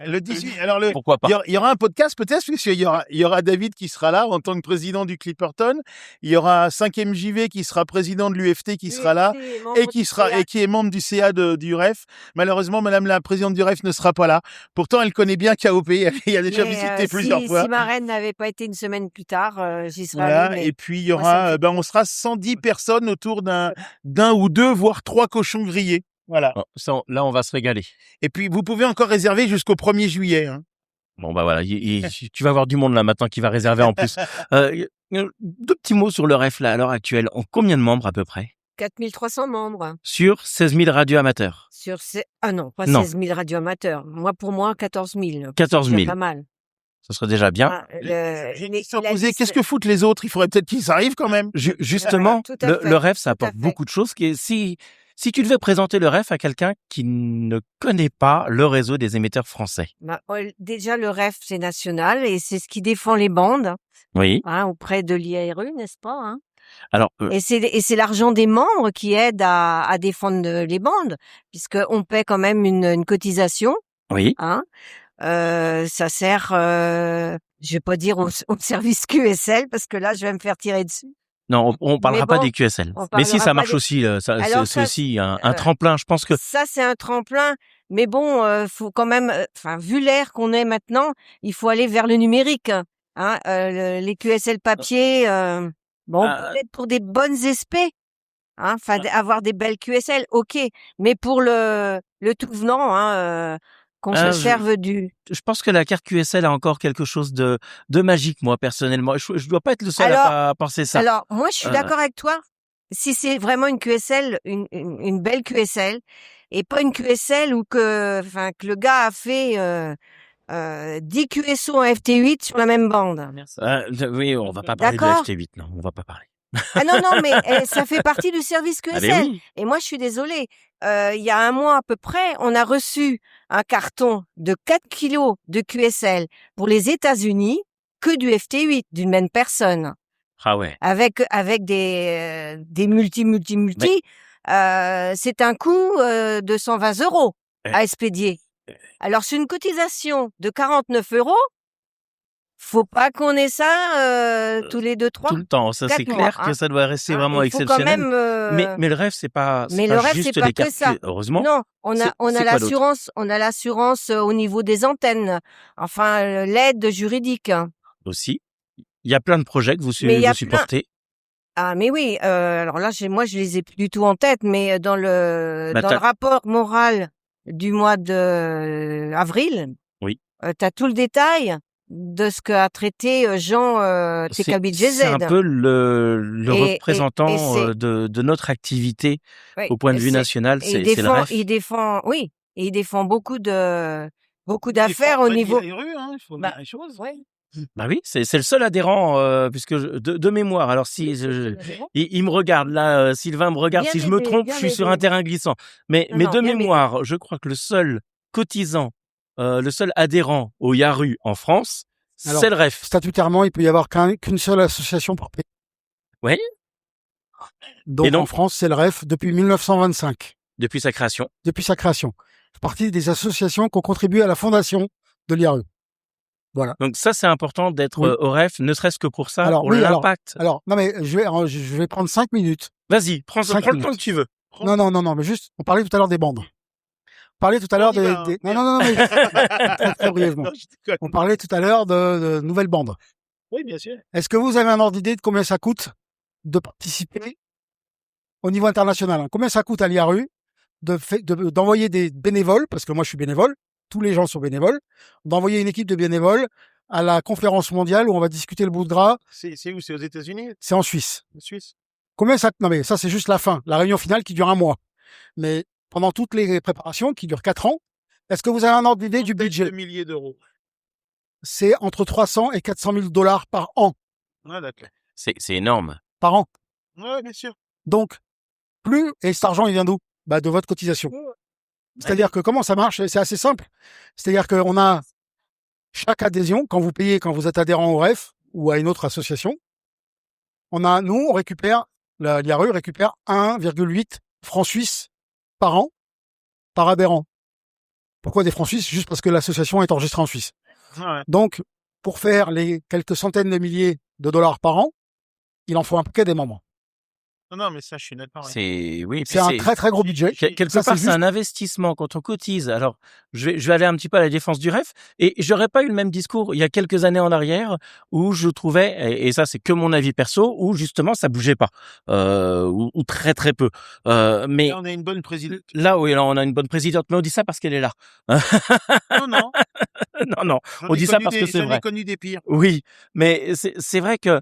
Le 18, alors pourquoi pas? Il y aura un podcast peut-être, puisqu'il y aura David qui sera là en tant que président du Clipperton. Il y aura 5e JV qui sera président de l'UFT qui sera là et qui est membre du CA du REF. Malheureusement, madame la présidente du REF ne sera pas là. Pourtant, elle connaît bien KOP. Elle a déjà visité plusieurs fois. Si ma reine n'avait pas été une semaine plus tard, j'y serais voilà. allée. Et puis, il y aura, on sera 110 personnes autour d'un ou deux, voire 3 cochons grillés. Voilà. Là, on va se régaler. Et puis, vous pouvez encore réserver jusqu'au 1er juillet. Hein. Bon, bah voilà, tu vas avoir du monde là maintenant qui va réserver en plus. 2 petits mots sur le REF là, à l'heure actuelle. Combien de membres à peu près? 4300 membres. Sur 16 000 radioamateurs. Ah non, pas 16 000 radioamateurs. Pour moi, 14 000. 14 000. C'est pas mal. Ça serait déjà bien. Qu'est-ce que foutent les autres? Il faudrait peut-être qu'ils arrivent quand même. Justement, le REF, ça apporte beaucoup de choses. Si tu devais présenter le REF à quelqu'un qui ne connaît pas le réseau des émetteurs français. Déjà, le REF, c'est national et c'est ce qui défend les bandes. Oui. Auprès de l'IARU, n'est-ce pas, hein? Alors, et c'est l'argent des membres qui aide à défendre les bandes, puisqu'on paie quand même une cotisation. Oui. Hein? Ça sert, je vais pas dire au service QSL parce que là je vais me faire tirer dessus. Non, on parlera pas des QSL. Mais si ça marche aussi, c'est aussi un tremplin. Je pense que ça c'est un tremplin. Mais bon, faut quand même, vu l'ère qu'on est maintenant, il faut aller vers le numérique. Hein, les QSL papier, peut-être pour des bonnes SP. Hein, avoir des belles QSL, ok. Mais pour le tout venant, qu'on Ah, se serve du... je pense que la carte QSL a encore quelque chose de magique, moi, personnellement. Je dois pas être le seul Alors, à penser ça. alors, moi, je suis Euh, d'accord avec toi. Si c'est vraiment une QSL, une belle QSL, et pas une QSL où que le gars a fait 10 QSO en FT8 sur la même bande. oui, on va pas parler de D'accord? FT8, non, on va pas parler. Ah non, non, mais ça fait partie du service Ah ben QSL. oui. Et moi, je suis désolée. Il y a un mois à peu près, on a reçu un carton de 4 kilos de QSL pour les États-Unis, que du FT8, d'une même personne. Ah ouais. Avec des multi. C'est un coût de 120 € à expédier. Alors, sur une cotisation de 49 €, faut pas qu'on ait ça tous les 2, 3, Tout le temps, ça 4 c'est mois. clair Hein. que ça doit rester Hein, vraiment il faut quand exceptionnel. même. Mais le rêve, c'est pas Mais le rêve, juste c'est pas des que cartes. ça. Heureusement. Non, on a C'est quoi d'autre? l'assurance, au niveau des antennes. Enfin, l'aide juridique. Hein. Aussi. Il y a plein de projets que Mais il y vous a plein. supportez. Ah, mais oui. Alors là, moi, je les ai plus du tout en tête, mais dans le rapport moral du mois de avril, Oui. t'as tout le détail de ce qu'a traité Jean TKBJZ. C'est un peu le Et représentant c'est... de notre activité Oui, au point de vue national. C'est le rêve. il défend beaucoup d'affaires Il au défend niveau. les rues, hein, il faut dire les choses. Ouais. Bah oui, c'est le seul adhérent puisque de mémoire. Alors si il me regarde là, Sylvain me regarde. Bien Si je me aidé, trompe, bien je suis sur aidé. un terrain glissant. Mais Non, de bien aidé. mémoire, je crois que le seul cotisant, le seul adhérent au Yaru en France, Alors, c'est le REF. statutairement, il peut y avoir qu'une seule association par pays. Oui. Donc, Et donc en France, c'est le REF depuis 1925, depuis sa création. depuis sa création. C'est partie des associations qui ont contribué à la fondation de l'IRE. Voilà. Donc ça, c'est important d'être Oui. au REF, ne serait-ce que pour ça, Alors, pour oui, l'impact. Alors, non, mais je vais prendre 5 minutes. Vas-y, prends le 5 temps minutes. que tu veux. Non, mais juste, on parlait tout à l'heure des bandes. On parlait tout à l'heure non, mais très brièvement. Non, je déconne. On parlait tout à l'heure de nouvelles bandes. Oui, bien sûr. Est-ce que vous avez un ordre d'idée de combien ça coûte de participer au niveau international, hein? Combien ça coûte à l'IARU d'envoyer des bénévoles, parce que moi je suis bénévole, tous les gens sont bénévoles, d'envoyer une équipe de bénévoles à la conférence mondiale où on va discuter le bout de gras. C'est où? C'est aux États-Unis? C'est en Suisse. En Suisse? Combien ça... Non mais ça c'est juste la fin, la réunion finale qui dure 1 mois. Mais pendant toutes les préparations qui durent 4 ans, est-ce que vous avez un ordre d'idée du budget? De milliers d'euros. C'est entre 300 et 400 000 $ par an. Ah, d'accord. C'est énorme. Par an. Ouais, bien sûr. Donc, et cet argent, il vient d'où? Bah, de votre cotisation. C'est-à-dire que comment ça marche? C'est assez simple. C'est-à-dire qu'on a chaque adhésion, quand vous êtes adhérent au REF ou à une autre association, on récupère, l'IARU récupère 1,8 francs suisses par an, par adhérent. Pourquoi des francs suisses? Juste parce que l'association est enregistrée en Suisse. Ouais. Donc, pour faire les quelques centaines de milliers de dollars par an, il en faut un paquet des membres. Non, mais ça, je suis d'accord. Ouais. C'est un très très gros budget. Quelque Ça, part, c'est c'est un investissement quand on cotise. Alors, je vais aller un petit peu à la défense du REF et j'aurais pas eu le même discours il y a quelques années en arrière où je trouvais, et ça c'est que mon avis perso, où justement ça bougeait pas, ou très très peu. Mais Là, on a une bonne présidente. là, oui, là, on a une bonne présidente, mais on dit ça parce qu'elle est là. Non. Non, on dit ça parce que c'est J'en ai vrai. connu des pires. Oui, mais c'est vrai que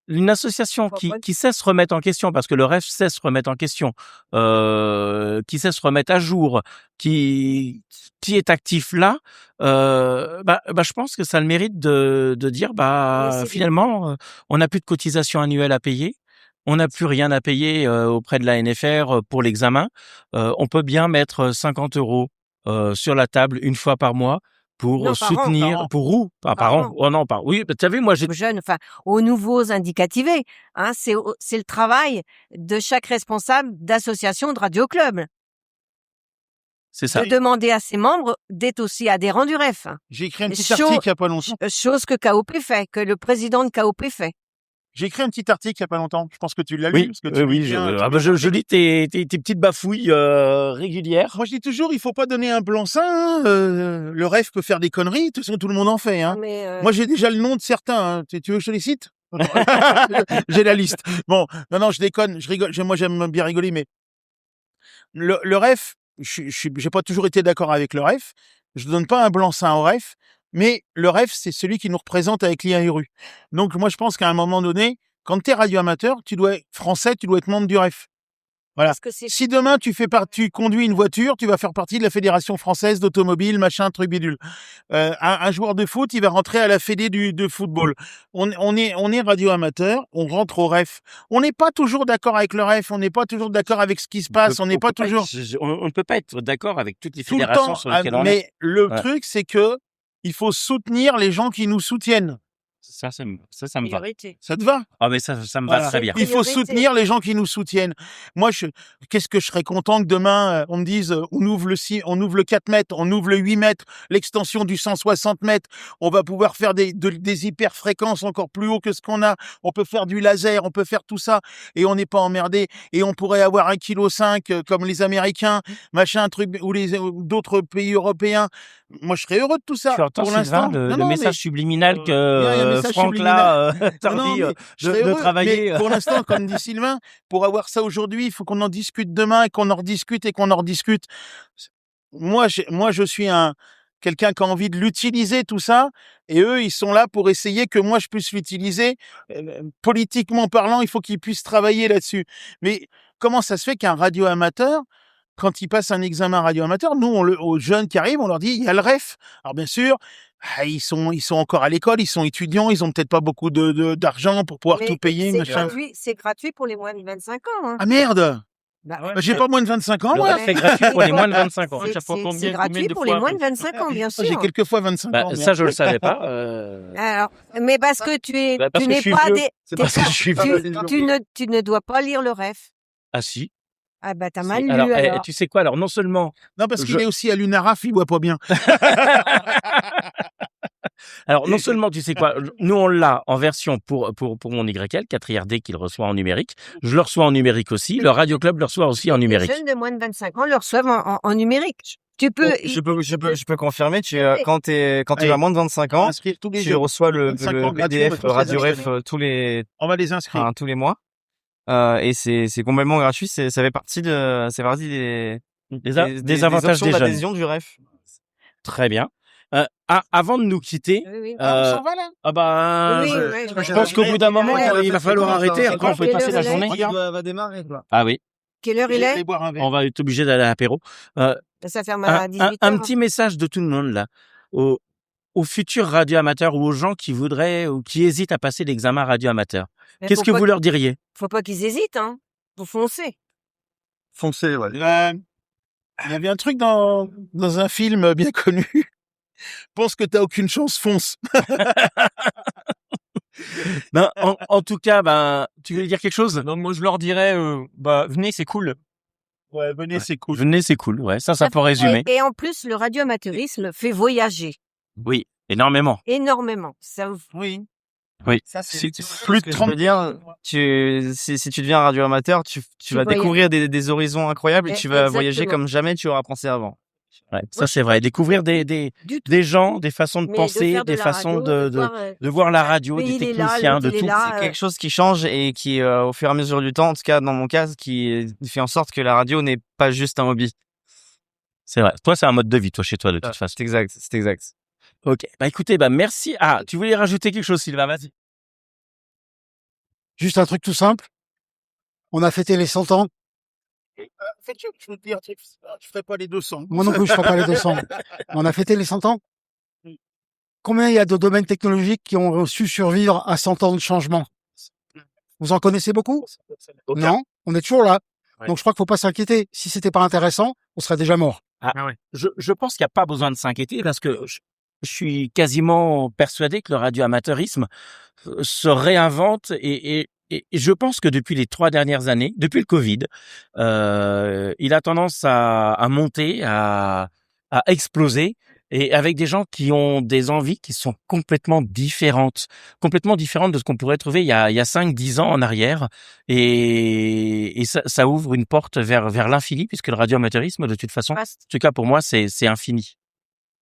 une association qui sait se remettre en question, parce que le REF sait se remettre en question, qui sait se remettre à jour, qui est actif là, je pense que ça a le mérite de dire finalement on n'a plus de cotisation annuelle à payer. On n'a plus rien à payer auprès de la NFR pour l'examen. On peut bien mettre 50 € sur la table une fois par mois pour soutenir, par an. Oh non, oui, tu as vu, moi j'ai jeunes, enfin, aux nouveaux indicativés, hein, c'est le travail de chaque responsable d'association de Radio Club. C'est ça. De demander à ses membres d'être aussi adhérents du REF. J'ai écrit un petit article il y a pas longtemps. Chose que KOP fait, que le président de KOP fait. J'ai écrit un petit article il y a pas longtemps. Je pense que tu l'as lu. Parce que je lis tes petites bafouilles régulières. Moi, je dis toujours, il faut pas donner un blanc-seing. Le REF peut faire des conneries. De toute façon, tout le monde en fait. Hein. Moi, j'ai déjà le nom de certains. Hein. Tu veux que je les cite? J'ai la liste. Bon, non, je déconne. Je rigole. Moi, j'aime bien rigoler, mais le REF, j'ai pas toujours été d'accord avec le REF, je donne pas un blanc-seing au ref, mais le ref, c'est celui qui nous représente avec l'IARU. Donc, moi, je pense qu'à un moment donné, quand tu es radioamateur, tu dois être membre du ref. Voilà. Parce que c'est Si demain tu conduis une voiture, tu vas faire partie de la Fédération française d'automobile, machin, truc bidule. Un joueur de foot, il va rentrer à la fédé de football. On est radioamateur, on rentre au ref. On n'est pas toujours d'accord avec le ref, on n'est pas toujours d'accord avec ce qui se passe, on n'est pas toujours On ne peut pas être d'accord avec toutes les tout le fédérations temps. sur lesquelles on est. Mais le Ouais. truc, c'est que il faut soutenir les gens qui nous soutiennent. Ça me va. priorité. Ça te va? Ah, mais ça me va Voilà. très bien. Il faut Priorité. soutenir les gens qui nous soutiennent. Moi, qu'est-ce que je serais content que demain, on me dise, on ouvre le 4 mètres, on ouvre le 8 mètres, l'extension du 160 mètres, on va pouvoir faire des hyperfréquences encore plus haut que ce qu'on a, on peut faire du laser, on peut faire tout ça, et on n'est pas emmerdé, et on pourrait avoir 1,5 kg comme les Américains, machin, truc, ou d'autres pays européens. Moi, je serais heureux de tout ça. Tu entends, Pour Sylvain, l'instant, le message subliminal il y a un que message Franck là t'a non, dit mais je serais de heureux, travailler. mais pour l'instant, comme dit Sylvain, pour avoir ça aujourd'hui, il faut qu'on en discute demain et qu'on en rediscute et qu'on en rediscute. Moi, je suis quelqu'un qui a envie de l'utiliser, tout ça, et eux, ils sont là pour essayer que moi, je puisse l'utiliser. Politiquement parlant, il faut qu'ils puissent travailler là-dessus. Mais comment ça se fait qu'un radio-amateur, quand il passe un examen radio-amateur, nous, aux jeunes qui arrivent, on leur dit, il y a le ref. Alors, bien sûr, ils sont encore à l'école, ils sont étudiants, ils ont peut-être pas beaucoup d'argent pour pouvoir Mais tout payer, machin. c'est gratuit pour les moins de 25 ans. Hein. Ah merde! Bah, Bah, j'ai pas moins de 25 ans, Le moi. ref est gratuit pour les moins de 25 ans. C'est gratuit pour les moins de 25 ans, bien sûr. J'ai quelquefois 25 ans. Ça, je le savais pas. Alors, mais parce que parce tu que n'es je suis pas vieux. des, C'est parce que je suis vieux. tu ne dois pas lire le ref. Ah si. Ah bah t'as Si. mal lu Alors, alors. tu sais quoi? Alors non seulement Non, parce qu'il est aussi à l'UNARAF, il voit pas bien. Alors, non seulement, tu sais quoi, nous, on l'a en version pour mon YL, 4IRD, qu'il reçoit en numérique. Je le reçois en numérique aussi. Le Radio Club le reçoit aussi en numérique. Les jeunes de moins de 25 ans le reçoivent en numérique. Tu peux. Je peux confirmer, quand tu as moins de 25 ans, Inscrire tous les tu jours. reçois le 25 ans gratuit, PDF on va tous les Radio Ref inscrire. tous On va les inscrire. tous les mois. Et c'est complètement gratuit, ça fait partie des avantages options des jeunes. d'adhésion du Ref. Très bien. Avant de nous quitter, Oui. On s'en va là. ah bah, Oui, je pense qu'au bout d'un moment, il va falloir arrêter. Après, on peut passer la journée. Va démarrer, quoi. Ah oui, Quelle heure il Je vais est? boire un verre. on va être obligé d'aller à l'apéro. Ça ferme à 18h. Un petit message de tout le monde là, aux futurs radioamateurs ou aux gens qui voudraient ou qui hésitent à passer l'examen radioamateur. Mais Qu'est-ce faut que pas vous leur diriez? Faut pas qu'ils hésitent, hein. Faut foncer. Foncez, ouais. Il y avait un truc dans un film bien connu. Pense que t'as aucune chance, fonce. Ben, en tout cas, tu voulais dire quelque chose? Non, moi je leur dirais, venez, c'est cool. Ouais, venez, c'est cool. Venez, c'est cool. Ouais, ça faut résumer. Et en plus, le radioamateurisme fait voyager Oui, énormément. énormément. Ça, Oui. Oui. Ça, Si- plus de Je 30. veux dire, si tu deviens radio amateur, tu vas voyages. découvrir des horizons incroyables et tu vas voyager Exactement. comme jamais tu auras pensé avant. Ouais, ça c'est vrai. Découvrir des du tout. gens, des façons de Mais penser, faire de des la façons radio, de voir la radio, mais des il est là, techniciens, de l'autre, il est tout. là. C'est quelque chose qui change et qui, au fur et à mesure du temps, en tout cas dans mon cas, qui fait en sorte que la radio n'est pas juste un hobby. C'est vrai. Toi, c'est un mode de vie, toi, chez toi, de toute façon. C'est exact. Ok. Écoutez, merci. Ah, tu voulais rajouter quelque chose, Sylvain? Vas-y. Juste un truc tout simple. On a fêté les 100 ans. En fait, je veux te dire, tu ferais pas les 200. Moi non plus, je ne ferai pas les 200. On a fêté les 100 ans. Combien il y a de domaines technologiques qui ont su survivre à 100 ans de changement? Vous en connaissez beaucoup? Non, on est toujours là. Ouais. Donc je crois qu'il faut pas s'inquiéter. Si c'était pas intéressant, on serait déjà mort. Je pense qu'il n'y a pas besoin de s'inquiéter parce que je suis quasiment persuadé que le radioamateurisme se réinvente et je pense que depuis les 3 dernières années, depuis le Covid, il a tendance à monter, à exploser et avec des gens qui ont des envies qui sont complètement différentes de ce qu'on pourrait trouver il y a 5-10 ans en arrière et ça ouvre une porte vers l'infini puisque le radioamateurisme de toute façon, en tout cas pour moi, c'est infini.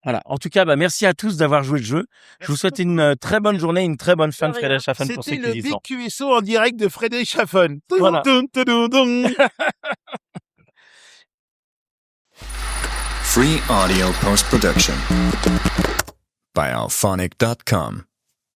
Voilà. En tout cas, merci à tous d'avoir joué le jeu. Je vous souhaite une très bonne journée, une très bonne fin de Frédéric Schaffen pour ceux C'était qui le y sont. Big QSO en direct de Frédéric Schaffen. Voilà. Free audio post-production by alphonic.com.